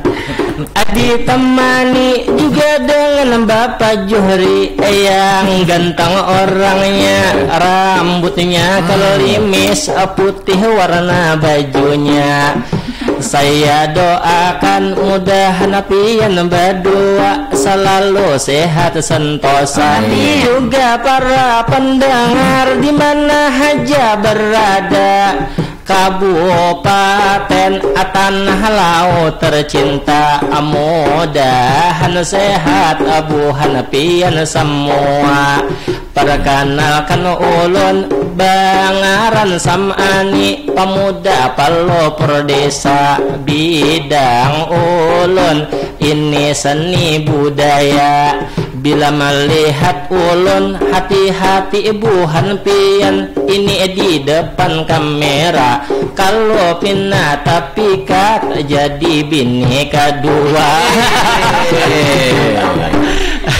Ditemani juga dengan Bapak Juhri yang ganteng orangnya, rambutnya kelimis putih warna bajunya. Saya doakan mudah-mudahan pian berdua selalu sehat sentosa. Juga para pendengar di mana aja berada, Kabupaten Tanah Laut tercinta, mudahan sehat abuhan pian semua. Perkenalkan ulun Bangaran Sam'ani, pemuda pelopor desa. Bidang ulun ini seni budaya, bila melihat ulun hati-hati ibuhan pian ini di depan kamera kalau pina tapi kata jadi bini kedua.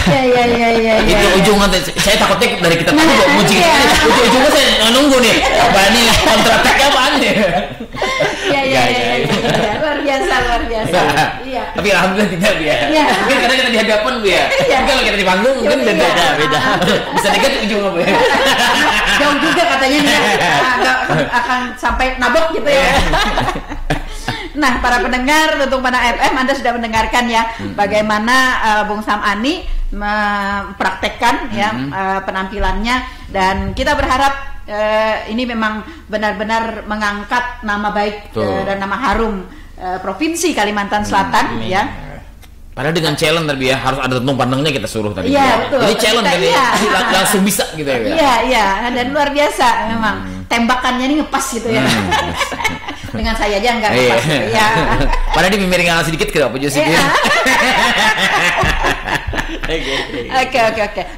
Ya. Itu ujungnya saya takutnya dari kita tadi kok muncul ujungnya saya nunggu nih apa nih kontrataknya apaan nih. Ya. Luar biasa. Iya. Tapi alhamdulillah tidak ya. Mungkin karena kita di hadapan Bu ya. Mungkin kalau kita di panggung mungkin beda. Bisa dekat ujung apa ya. Jauh juga katanya nih. Akan sampai nabok gitu ya. Nah, para pendengar untuk Mana FM, Anda sudah mendengarkan ya bagaimana Bung Sam Ani mempraktekkan penampilannya, dan kita berharap ini memang benar-benar mengangkat nama baik dan nama harum provinsi Kalimantan Selatan ya. Padahal dengan challenge tadi ya, harus ada tentu pandangnya kita suruh tadi. Iya, betul. Jadi challenge tadi langsung bisa gitu ya. Iya, dan luar biasa memang. Tembakannya ini ngepas gitu ya. Dengan saya aja enggak ngepas. Iya. Padahal di miring sedikit kenapa juga sedikit.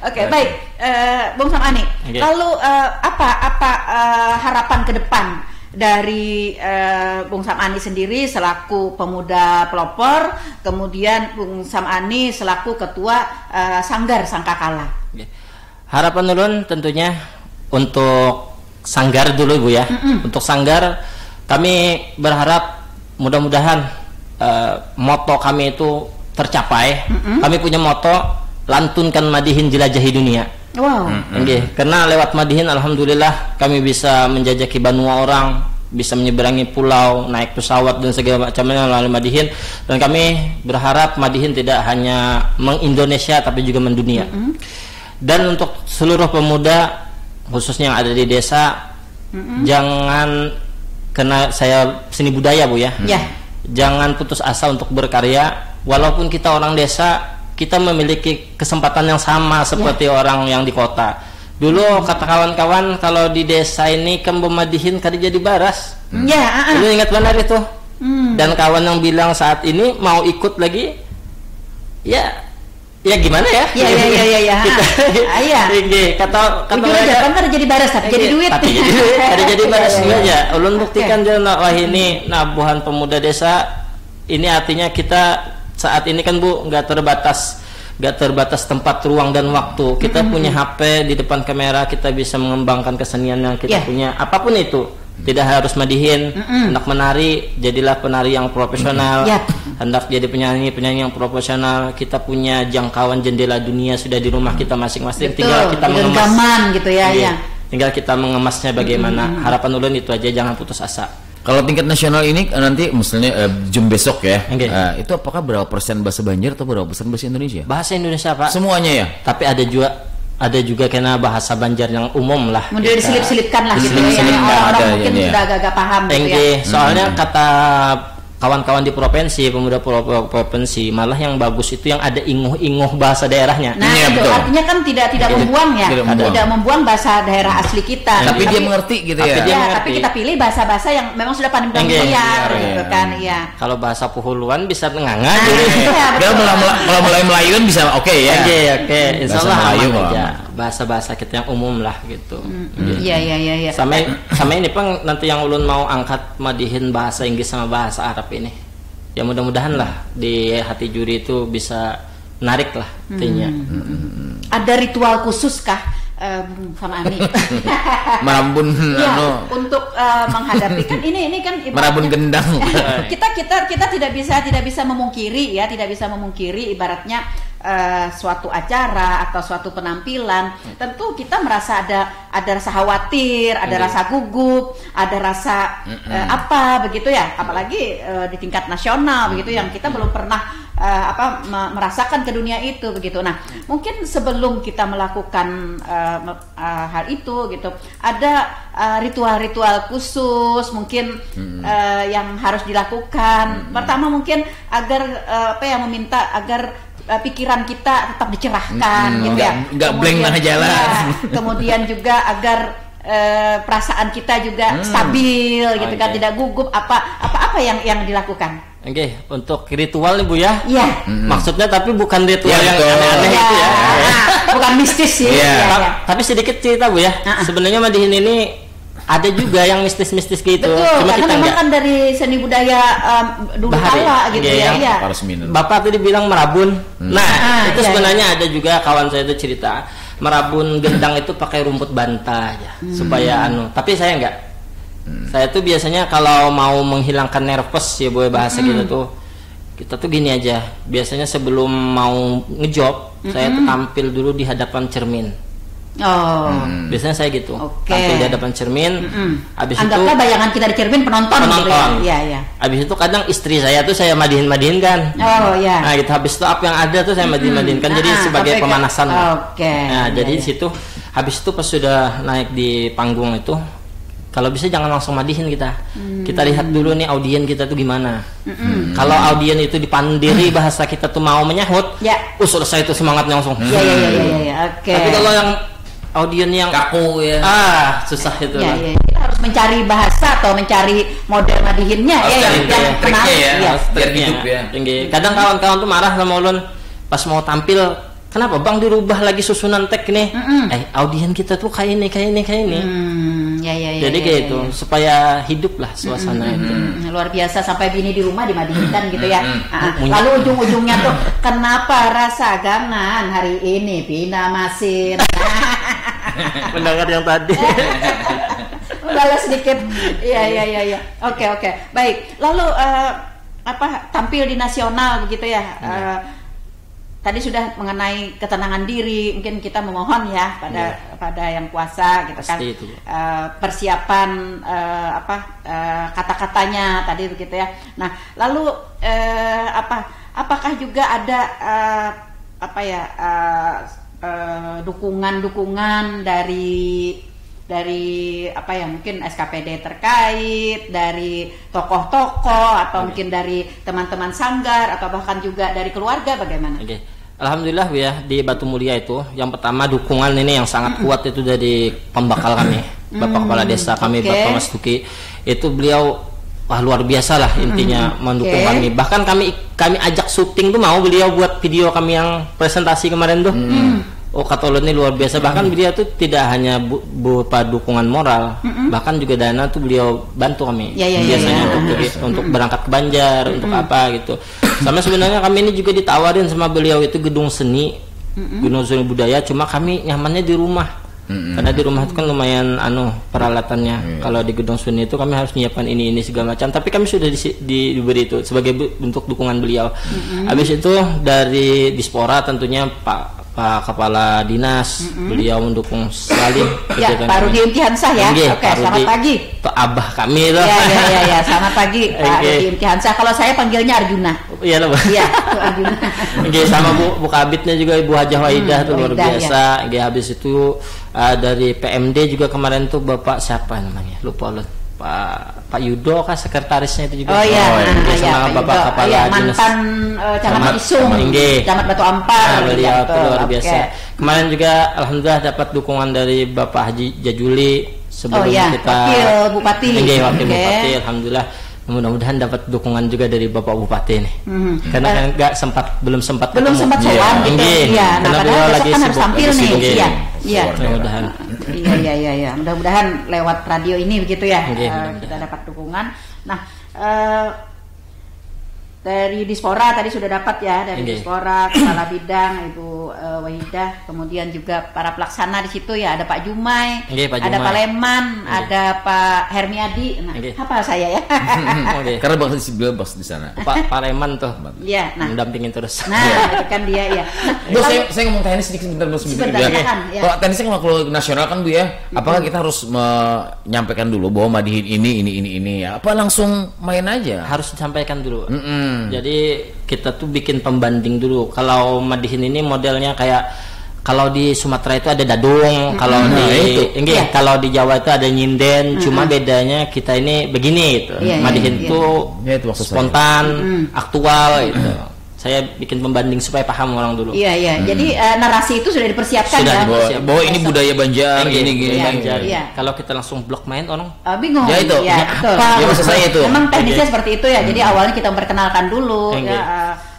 Oke, baik. Bung Sam Ani, lalu apa harapan ke depan dari Bung Sam Ani sendiri selaku pemuda pelopor, kemudian Bung Sam Ani selaku ketua Sanggar Sangkakala? Harapan ulun tentunya untuk Sanggar dulu Bu ya. Untuk Sanggar kami berharap mudah-mudahan moto kami itu tercapai. Kami punya moto lantunkan madihin jelajahi dunia. Wow. Karena lewat madihin alhamdulillah kami bisa menjajaki benua orang, bisa menyeberangi pulau, naik pesawat dan segala macamnya melalui madihin. Dan kami berharap madihin tidak hanya mengindonesia tapi juga mendunia. Dan untuk seluruh pemuda khususnya yang ada di desa, jangan, karena saya seni budaya Bu ya. Jangan putus asa untuk berkarya. Walaupun kita orang desa, kita memiliki kesempatan yang sama seperti orang yang di kota. Dulu kata kawan-kawan kalau di desa ini kan memadihin kali jadi baras. Lu ingat benar itu. Dan kawan yang bilang saat ini mau ikut lagi, ya gimana ya? Iya. Kata kan jadi baras tapi jadi duit. Jadi baras aja. Ulun buktikan wah ini nabuhan pemuda desa. Ini artinya kita saat ini kan Bu nggak terbatas tempat, ruang dan waktu. Kita punya HP di depan kamera, kita bisa mengembangkan kesenian yang kita punya, apapun itu. Tidak harus madihin. Hendak menari, jadilah penari yang profesional. Hendak jadi penyanyi yang profesional. Kita punya jangkauan jendela dunia sudah di rumah kita masing-masing. Tinggal kita mengemas gitu ya. Tinggal kita mengemasnya bagaimana. Harapan ulun itu aja, jangan putus asa. Kalau tingkat nasional ini nanti misalnya Jum besok ya, itu apakah berapa persen bahasa Banjar atau berapa persen bahasa Indonesia? Bahasa Indonesia Pak. Semuanya ya. Tapi ada juga kena bahasa Banjar yang umum lah. Model diselip-selipkan lah gitu ya. Orang mungkin sudah agak paham gitu ya. Soalnya kata kawan-kawan di provinsi, pemuda provinsi, malah yang bagus itu yang ada inguh-inguh bahasa daerahnya. Nah, itu artinya kan tidak membuang ya, tidak membuang bahasa daerah asli kita. Tapi dia mengerti gitu ya. Tapi kita pilih bahasa-bahasa yang memang sudah pandang familiar gitu kan, iya. Kalau bahasa Puhuluan bisa nganga. Kalau mulai Melayu bisa oke ya. Oke. Insyaallah Melayu aja. Bahasa-bahasa kita yang umum lah gitu. Iya. Sama ini Pang, nanti yang ulun mau angkat madihin bahasa Inggris sama bahasa Arab ini. Ya mudah-mudahan lah di hati juri itu bisa menarik lah intinya. Ada ritual khusus kah sama Ani? Merambun untuk menghadapi kan ini kan merambun gendang. kita tidak bisa memungkiri ibaratnya suatu acara atau suatu penampilan, tentu kita merasa ada rasa khawatir, ada rasa gugup, ada rasa apa begitu ya, apalagi di tingkat nasional begitu yang kita belum pernah merasakan ke dunia itu begitu. Nah, mungkin sebelum kita melakukan hal itu gitu, ada ritual-ritual khusus mungkin yang harus dilakukan. Pertama mungkin agar meminta agar pikiran kita tetap dicerahkan gitu ya. Enggak blank tengah jalan. Kemudian juga agar perasaan kita juga stabil gitu kan, tidak gugup. Apa yang dilakukan? untuk ritual nih Bu ya. Iya. Maksudnya tapi bukan ritual yang betul. aneh-aneh itu ya. Bukan mistis sih. Tapi sedikit cerita Bu ya. Sebenarnya Madihin ini ada juga yang mistis-mistis gitu. Betul, cuma karena kita memang enggak. kan dari seni budaya dulu kala gitu ya. Bapak tadi bilang merabun. Nah, itu sebenarnya ada juga kawan saya itu cerita merabun gendang itu pakai rumput banta aja supaya tapi saya enggak. Saya tuh biasanya kalau mau menghilangkan nervous ya Bu bahasa kita tuh gini aja. Biasanya sebelum mau ngejob, saya tuh tampil dulu di hadapan cermin. Biasanya saya gitu. Tampil di hadapan cermin. Habis anggaplah itu bayangan kita di cermin penonton. Gitu ya. Iya. Habis itu kadang istri saya tuh saya madihin kan. Nah, gitu habis itu apa yang ada tuh saya madihin kan. Jadi sebagai pemanasan. Nah, jadi di situ habis itu pas sudah naik di panggung itu, kalau bisa jangan langsung madihin kita. Kita lihat dulu nih audien kita tuh gimana. Kalau audien itu dipandiri bahasa kita tuh mau menyahut, selesai itu semangatnya langsung. Tapi kalau yang audien yang kaku ya. Susah itu. Kita harus mencari bahasa atau mencari model madihinnya yang menarik ya. Kadang kawan-kawan tuh marah sama ulun pas mau tampil. Kenapa Bang dirubah lagi susunan tag nih? Audien kita tuh kayak ini. Jadi gitu supaya hidup lah suasana itu. Luar biasa sampai bini di rumah dimadihinkan gitu ya. Lalu ujung-ujungnya tuh kenapa rasa gangan hari ini Pina Masin. Mendengar yang tadi. Balas sedikit. Iya. Oke. Baik. Lalu tampil di nasional begitu ya. Tadi sudah mengenai ketenangan diri, mungkin kita memohon ya pada yang kuasa gitu kan. Persiapan kata-katanya tadi begitu ya. Nah, lalu apakah juga ada dukungan dari mungkin SKPD terkait, dari tokoh-tokoh atau mungkin dari teman-teman sanggar atau bahkan juga dari keluarga, bagaimana? Alhamdulillah Bu ya, di Batu Mulia itu yang pertama dukungan ini yang sangat kuat itu dari pembakal kami, Bapak Kepala Desa kami, Bapak Mas Tuki. Itu beliau luar biasa lah intinya mendukung kami. Bahkan kami ajak syuting tuh mau beliau buat video kami yang presentasi kemarin tuh. Kata ulun ini luar biasa. Bahkan beliau tuh tidak hanya berupa dukungan moral, bahkan juga dana tuh beliau bantu kami. Biasanya untuk berangkat ke Banjar, untuk apa gitu. Sama sebenarnya kami ini juga ditawarin sama beliau itu gedung seni budaya, cuma kami nyamannya di rumah. Karena di rumah itu kan lumayan peralatannya. Kalau di gedung seni itu kami harus menyiapkan ini segala macam. Tapi kami sudah diberi itu sebagai bentuk dukungan beliau. Habis itu dari Dispora tentunya Pak Kepala Dinas, beliau mendukung sekali. Pak Rudi Imtihansah ya. Selamat pagi. Pak Abah kami loh. Ya, selamat pagi Pak Rudi Imtihansah. Kalau saya panggilnya Arjuna. Iya loh. Iya, Arjuna. Sama Bu Kabitnya juga Ibu Hajah Waidah tuh luar biasa. Habis itu dari PMD juga kemarin tuh Bapak siapa namanya? Lupa loh. Pak Yudo kah sekretarisnya itu juga. Sama Bapak Kepala Dinas mantan Camat Isung, Camat Batu Ampar. Beliau luar biasa. Kemarin juga alhamdulillah dapat dukungan dari Bapak Haji Jajuli sebelum kita Wakil Bupati. Wakil Bupati, alhamdulillah. Mudah-mudahan dapat dukungan juga dari Bapak Bupati nih. Karena kan belum sempat sowan gitu. Iya, karena beliau lagi kan harus tampil nih. Iya. Mudah-mudahan. Iya. Mudah-mudahan lewat radio ini begitu ya. Kita dapat dukungan. Nah, dari Dispora tadi sudah dapat ya, dari Dispora Kepala Bidang Ibu Wahidah, kemudian juga para pelaksana di situ ya, ada Pak Jumai, ada Pak Leman, ada Pak Hermiadi. Nah, apa saya ya? Karena bos di sana. Pak Leman tuh. Iya, mendampingin terus. Nah, itu kan dia ya. Bos, saya ngomong teknis sedikit sebentar. Kalau teknisnya kalau nasional kan Bu ya, apakah kita harus menyampaikan dulu bahwa Madihin ini ya? Apa langsung main aja? Harus disampaikan dulu. Jadi kita tuh bikin pembanding dulu. Kalau Madihin ini modelnya kayak kalau di Sumatera itu ada dadung, kalau kalau di Jawa itu ada nyinden, cuma bedanya kita ini begini gitu. Madihin itu spontan, aktual gitu. saya bikin pembanding supaya paham orang dulu. Iya. Jadi narasi itu sudah dipersiapkan bahwa ini budaya Banjar, ini gini Banjar. Kalau kita langsung blok main orang bingung. Ya itu. Apa? Ya maksud saya itu. Memang teknisnya seperti itu ya. Jadi awalnya kita memperkenalkan dulu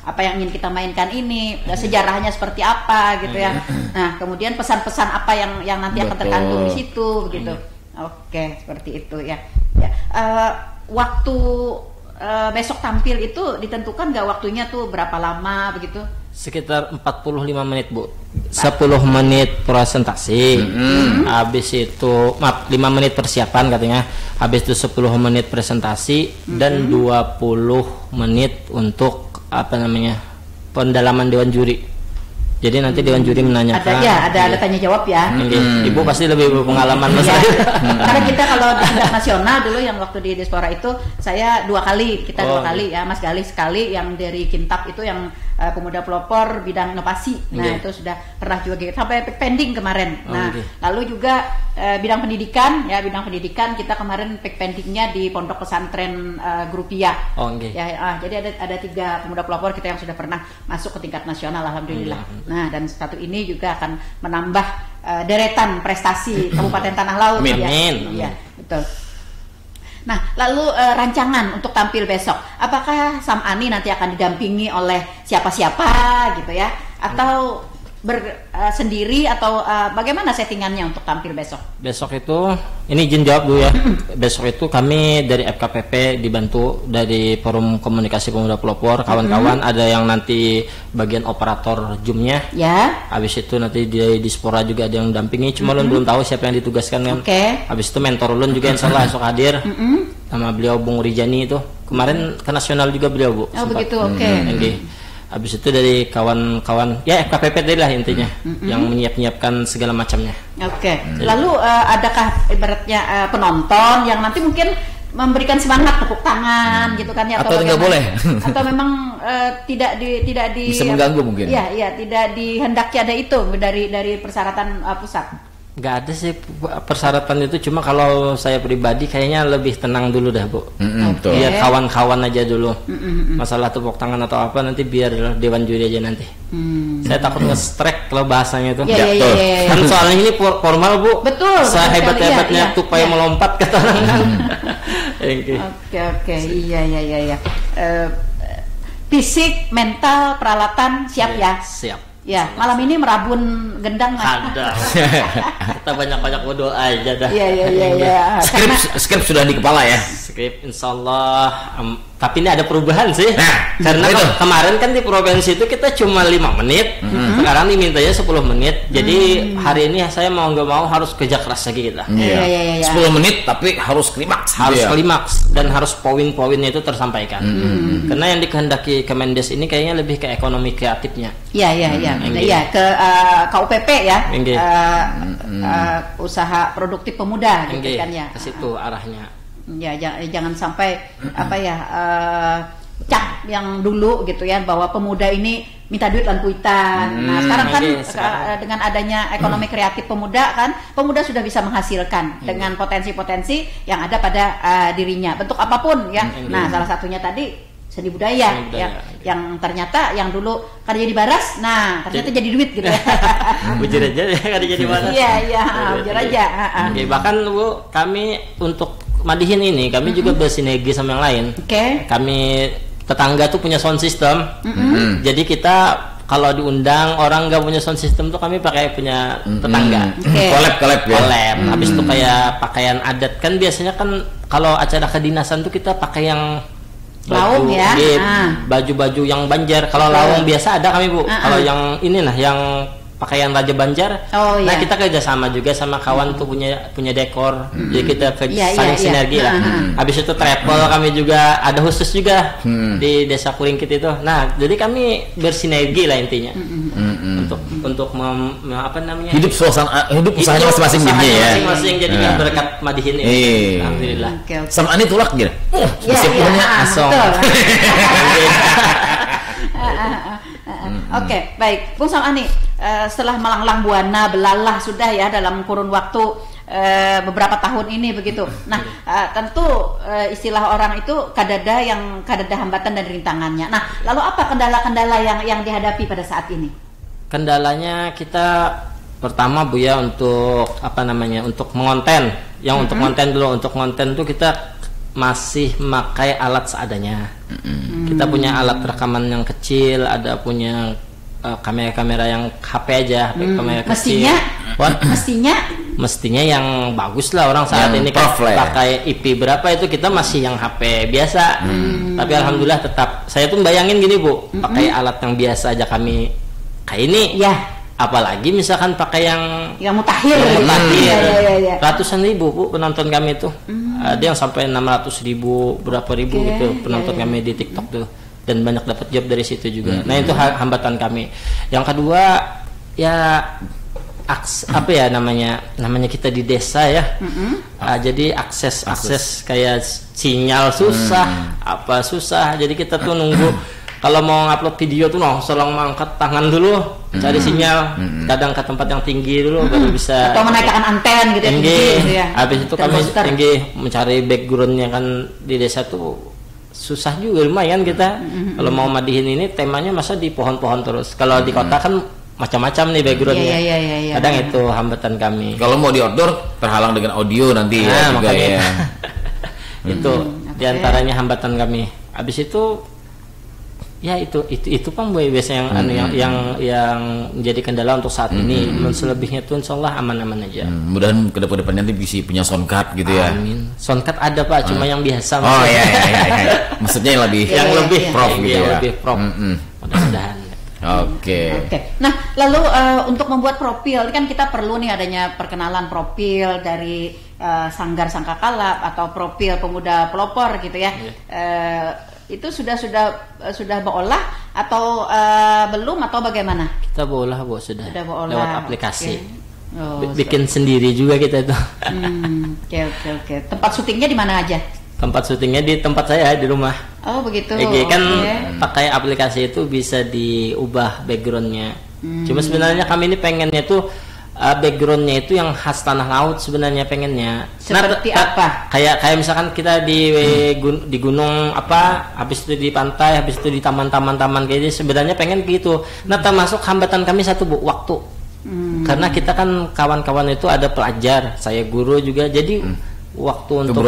apa yang ingin kita mainkan ini, sejarahnya seperti apa gitu ya. Nah, kemudian pesan-pesan apa yang nanti akan terkandung di situ begitu. Oke, seperti itu ya. Waktu besok tampil itu ditentukan nggak waktunya tuh berapa lama begitu? Sekitar 45 menit Bu. 10 menit presentasi. Habis itu 5 menit persiapan katanya. Habis itu 10 menit presentasi dan 20 menit untuk pendalaman dewan juri. Jadi nanti dewan juri menanyakan. Ada tanya jawab ya. Ibu pasti lebih berpengalaman mas saya. Karena kita kalau di tingkat nasional dulu yang waktu di Diaspora itu saya 2 kali, dua kali ya, Mas Galih sekali yang dari Kintab itu yang pemuda pelopor bidang inovasi. Nah, itu sudah pernah juga sampai pending kemarin. Nah, lalu juga bidang pendidikan kita kemarin pendingnya di Pondok Pesantren Grupia. Jadi ada 3 pemuda pelopor kita yang sudah pernah masuk ke tingkat nasional, alhamdulillah. Nah, dan satu ini juga akan menambah deretan prestasi Kabupaten Tanah Laut. Amin. Betul. Nah, lalu rancangan untuk tampil besok, apakah Sam Ani nanti akan didampingi oleh siapa-siapa gitu ya, atau sendiri atau bagaimana settingannya untuk tampil besok? Besok itu, ini izin jawab dulu ya. Besok itu kami dari FKPP dibantu dari Forum Komunikasi Pemuda Pelopor, kawan-kawan ada yang nanti bagian operator Zoom-nya. Ya. Habis itu nanti di Diaspora juga ada yang dampingi, cuma Ulun belum tahu siapa yang ditugaskan kan. Habis itu mentor Ulun juga insya Allah esok hadir. Sama beliau Bung Rijani itu. Kemarin ke nasional juga beliau Bu. Begitu, Habis itu dari kawan-kawan ya FKPP lah intinya yang menyiapkan segala macamnya. Lalu adakah ibaratnya penonton yang nanti mungkin memberikan semangat, tepuk tangan gitu kan ya, atau nggak boleh atau memang tidak di bisa mengganggu mungkin. Iya, tidak dihendaki ada itu dari persyaratan pusat. Nggak ada sih persyaratan itu, cuma kalau saya pribadi kayaknya lebih tenang dulu dah Bu. Biar kawan-kawan aja dulu. Masalah tepuk tangan atau apa nanti biar dewan juri aja nanti. Saya takut nge-strike kalau bahasanya itu. Kan soalnya ini formal Bu. Betul. Sehebat-hebatnya tupai melompat ke tangan. Oke. Iya. Fisik, mental, peralatan siap ya? Siap. Ya, malam ini merabun gendang ada. Kita banyak-banyak berdoa aja dah. Iya. Skrip sudah di kepala ya. Skrip insyaallah. Tapi ini ada perubahan sih. Karena kemarin kan di provinsi itu kita cuma 5 menit. Sekarang dimintanya 10 menit. Jadi hari ini saya mau nggak mau harus kerja keras lagi kita. Iya. 10 menit tapi harus klimaks. Klimaks dan harus poin-poinnya itu tersampaikan. Karena yang dikehendaki Kemendes ini kayaknya lebih ke ekonomi kreatifnya. Iya, ke KUPP ya. Usaha produktif pemuda gitu kan ya. Ke situ arahnya. Ya, jangan sampai cap yang dulu gitu ya, bahwa pemuda ini minta duit lan kuitan. Nah, sekarang kan dengan adanya ekonomi kreatif pemuda kan, pemuda sudah bisa menghasilkan dengan potensi-potensi yang ada pada dirinya, bentuk apapun ya. Nah, salah satunya tadi seni budaya. Yang ternyata yang dulu kan jadi baras, nah ternyata jadi duit gitu ya. Bujur aja kan jadi baras. Iya, bujur aja. Bahkan Bu, kami untuk Madihin ini kami juga bersinergi sama yang lain. Kami tetangga tuh punya sound system. Jadi kita kalau diundang orang nggak punya sound system tuh kami pakai punya tetangga. Collab. Habis itu kayak pakaian adat kan biasanya kan kalau acara kedinasan tuh kita pakai yang laung ya. Baju-baju yang Banjar. Kalau laung biasa ada kami Bu. Kalau yang inilah yang pakaian Raja Banjar. Nah, kita kerjasama juga sama kawan tuh punya dekor. Jadi kita saling sinergi lah. Habis itu travel kami juga ada khusus juga di Desa Kuringkit itu. Nah, jadi kami bersinergi lah intinya. Untuk hidup usahanya masing-masing gini ya. Masing-masing jadi berkat Madihin ini. Alhamdulillah. Sama Ani tulak gitu. Asong. Baik, Bung Sam Ani, setelah melanglang buana belalah sudah ya dalam kurun waktu beberapa tahun ini begitu. Nah, tentu istilah orang itu kadada hambatan dan rintangannya. Nah, lalu apa kendala-kendala yang dihadapi pada saat ini? Kendalanya kita pertama Bu ya, untuk untuk mengonten. Untuk konten dulu, untuk konten tuh kita masih memakai alat seadanya. Kita punya alat rekaman yang kecil, ada punya kamera-kamera yang HP aja, kamera kecil. Mestinya yang bagus lah, orang saat ini kan pakai IP berapa itu, kita masih yang HP biasa. Tapi alhamdulillah tetap, saya tuh bayangin gini Bu, pakai alat yang biasa aja kami kayak ini ya, apalagi misalkan pakai yang mutakhir. Ya. Ratusan ribu Bu penonton kami itu. Ada yang sampai 600.000 berapa ribu gitu penonton kami di TikTok tuh, dan banyak dapat job dari situ juga. Nah itu hambatan kami. Yang kedua ya namanya kita di desa ya. Jadi akses kayak sinyal susah, susah. Jadi kita tuh nunggu kalau mau ngupload video tuh tolong mengangkat tangan dulu, cari sinyal, kadang ke tempat yang tinggi dulu baru bisa. Atau menaikkan anten gitu ya. Habis itu kami mencari backgroundnya kan di desa tuh susah juga, lumayan kita. Kalau mau madihin ini temanya masa di pohon-pohon terus. Kalau di kota kan macam-macam nih backgroundnya. Kadang itu hambatan kami. Kalau mau di outdoor terhalang dengan audio nanti ya juga ya. Itu diantaranya hambatan kami. Habis itu ya itu Pang Boy biasa yang menjadi kendala untuk saat ini. Selebihnya tuh insyaallah aman-aman aja. Mudah-mudahan ke depannya nanti bisa punya soundcard gitu ya. Amin. Soundcard ada Pak, cuma yang biasa. Oh iya. Maksudnya yang lebih prof gitu ya. Lebih prof. Mudah-mudahan. Oke. Nah, lalu untuk membuat profil, kan kita perlu nih adanya perkenalan profil dari Sanggar Sangkakala atau profil pemuda pelopor gitu ya. Itu sudah berolah atau belum atau bagaimana? Kita berolah Bu, sudah lewat aplikasi. Bikin sudah. Sendiri juga kita itu. Oke. Tempat syutingnya di mana aja? Tempat syutingnya di tempat saya di rumah. Oh begitu. Kan pakai aplikasi itu bisa diubah backgroundnya. Cuma sebenarnya kami ini pengennya tuh backgroundnya itu yang khas tanah laut sebenarnya pengennya. Seperti apa? Kayak misalkan kita di gunung habis itu di pantai, habis itu di taman-taman kayak gitu. Sebenarnya pengen gitu. Nah termasuk hambatan kami satu Bu, waktu. Karena kita kan kawan-kawan itu ada pelajar, saya guru juga, jadi waktu untuk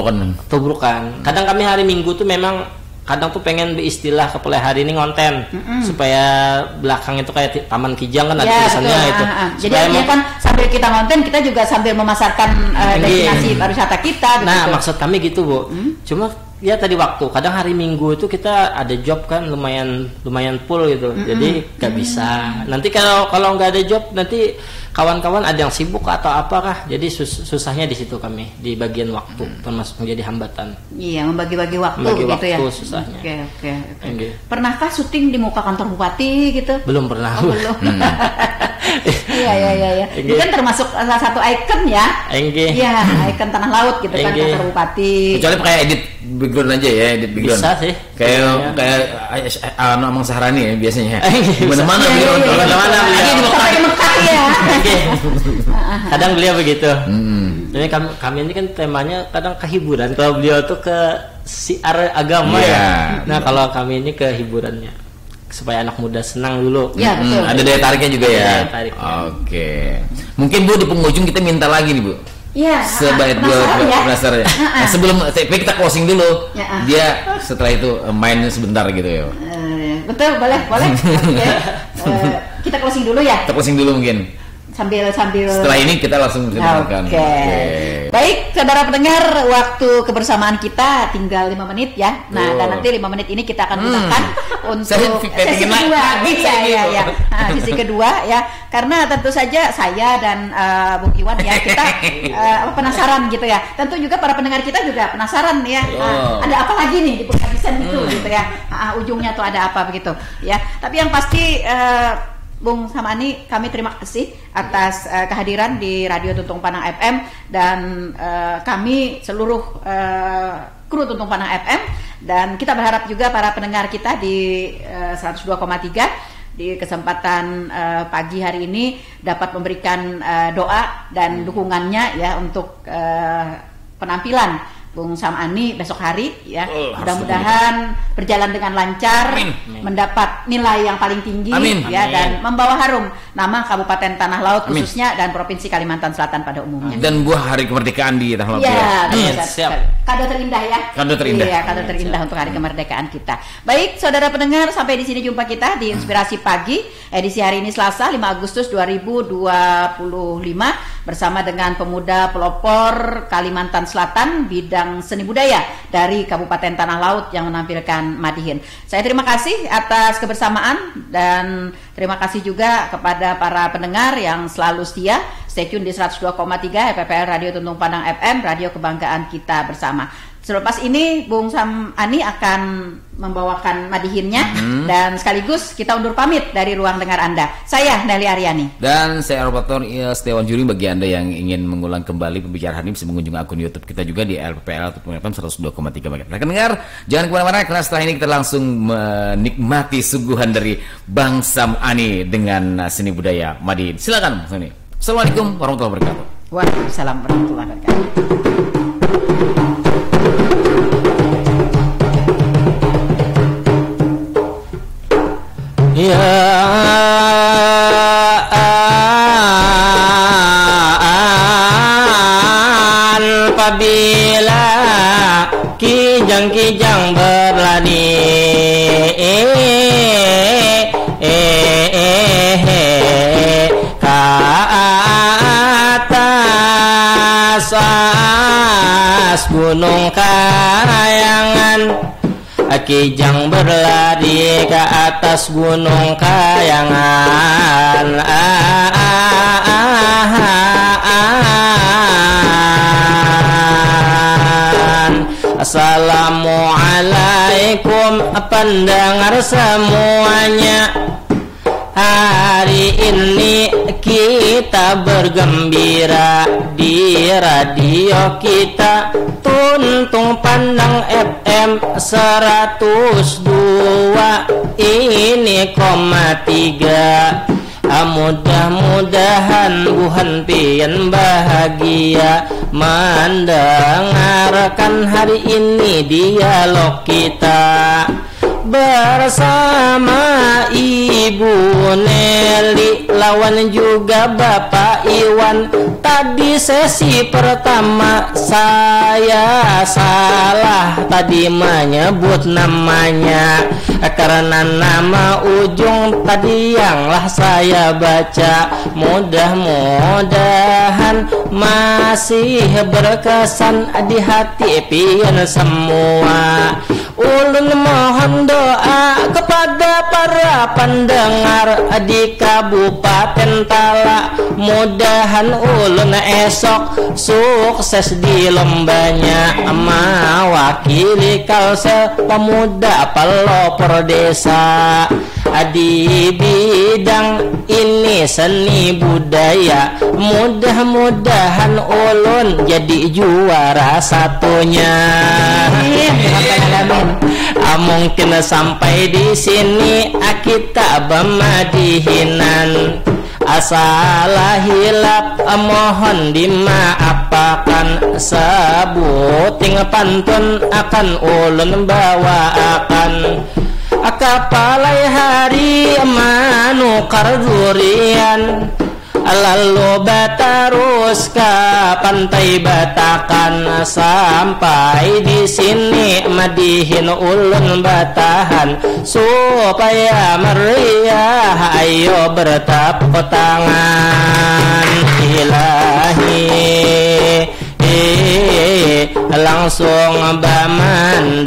tubrukan. Kadang kami hari Minggu tuh memang kadang tuh pengen beristilah kepulai hari ini ngonten supaya belakang itu kayak Taman Kijang kan ada tulisannya itu. Jadi artinya kan sambil kita ngonten kita juga sambil memasarkan destinasi pariwisata kita. Nah maksud kami gitu Bu. Cuma ya tadi waktu. Kadang hari Minggu itu kita ada job kan lumayan full gitu. Jadi nggak bisa. Nanti kalau nggak ada job nanti kawan-kawan ada yang sibuk atau apakah, jadi susahnya di situ kami di bagian waktu termasuk menjadi hambatan. Iya, membagi-bagi waktu gitu ya. Susahnya. Oke. Pernahkah syuting di muka kantor bupati gitu? Belum pernah. Belum. Iya. Itu kan termasuk salah satu ikon ya. Iya, ikon tanah laut gitu kan kantor bupati. Kecuali pakai edit background aja ya, edit background. Bisa sih. Kayak Amang Sahrani ya biasanya. Mana-mana beliau. Mana-mana beliau. Sampai Mekah ya. Kadang beliau begitu. Jadi kami ini kan temanya kadang kehiburan. Kalau beliau tuh ke siar agama ya. Nah kalau kami ini ke hiburannya supaya anak muda senang dulu. Ya, betul. Ada daya tariknya juga ya. Oke. Mungkin Bu di penghujung kita minta lagi nih Bu. Iya. Sebaik penasaran ya. Nah, sebelum kita closing dulu. Dia setelah itu main sebentar gitu ya. Betul, boleh. Kita closing dulu ya. Kita closing dulu mungkin. Sambil setelah ini kita langsung mendengarkan. Oke. Baik, saudara pendengar, waktu kebersamaan kita tinggal 5 menit ya. Nah, dan nanti 5 menit ini kita akan gunakan untuk sesi kedua. Iya. Sesi kedua ya. Karena tentu saja saya dan Bung Iwan ya kita penasaran gitu ya. Tentu juga para pendengar kita juga penasaran ya. Ada apa lagi nih di penghabisan itu gitu ya. Ujungnya tuh ada apa begitu ya. Tapi yang pasti Bung Samani, kami terima kasih atas kehadiran di Radio Tuntung Panang FM dan kami seluruh kru Tuntung Panang FM, dan kita berharap juga para pendengar kita di 102,3 di kesempatan pagi hari ini dapat memberikan doa dan dukungannya ya untuk penampilan Bung Sam Ani besok hari ya. Mudah-mudahan berjalan dengan lancar, mendapat nilai yang paling tinggi ya dan membawa harum nama Kabupaten Tanah Laut khususnya dan Provinsi Kalimantan Selatan pada umumnya. Dan buah hari kemerdekaan di Tanah Laut. Iya, siap. Kado terindah ya. Kado terindah. Iya, kado terindah untuk hari kemerdekaan kita. Baik, saudara pendengar, sampai di sini jumpa kita di Inspirasi Pagi edisi hari ini Selasa 5 Agustus 2025 bersama dengan pemuda pelopor Kalimantan Selatan bidang seni budaya dari Kabupaten Tanah Laut yang menampilkan Madihin. Saya terima kasih atas kebersamaan dan terima kasih juga kepada para pendengar yang selalu setia stay tune di 102,3 FPL Radio Tuntung Pandang FM, radio kebanggaan kita bersama. Selepas ini Bung Sam Ani akan membawakan Madihinnya dan sekaligus kita undur pamit dari ruang dengar Anda. Saya Nelly Aryani dan saya Ropator Setiawan Juri. Bagi Anda yang ingin mengulang kembali pembicaraan ini bisa mengunjungi akun YouTube kita juga di LPPL atau FM 102,3 MHz. Nah, dengar, jangan kemana-mana karena setelah ini kita langsung menikmati suguhan dari Bang Sam Ani dengan seni budaya Madihin. Silakan Bang Ani. Assalamualaikum warahmatullahi wabarakatuh. Waalaikumsalam warahmatullahi wabarakatuh. Ya apabila kijang-kijang berlari ke atas gunung Kayangan, kijang berlari ke atas gunung Kayangan. Assalamualaikum pendengar semuanya. Hari ini kita bergembira di radio kita Tuntung Pandang FM 102 ini 3. Mudah-mudahan Tuhan pian bahagia mendengarkan hari ini dialog kita bersama Ibu Nelly lawan juga Bapak Iwan. Tadi sesi pertama saya salah tadi menyebut namanya karena nama ujung tadi yanglah saya baca. Mudah-mudahan masih berkesan di hati pian semua. Ulun mohon doa kepada para pendengar di Kabupaten Tala. Mudahan ulun esok sukses di lombanya mewakili Kalsel pemuda pelopor desa di bidang ini seni budaya. Mudah-mudahan ulun jadi juara satunya. Mungkin sampai di sini kita bermadihinan. Salah hilap mohon dimaafkan. Sebuting pantun akan ulun bawakan. Kapalai hari manukar durian, lalu batarus ke pantai Batakan. Sampai di sini Madihin ulun batahan supaya meriah. Ayo bertepuk tangan. Ilahi langsung baman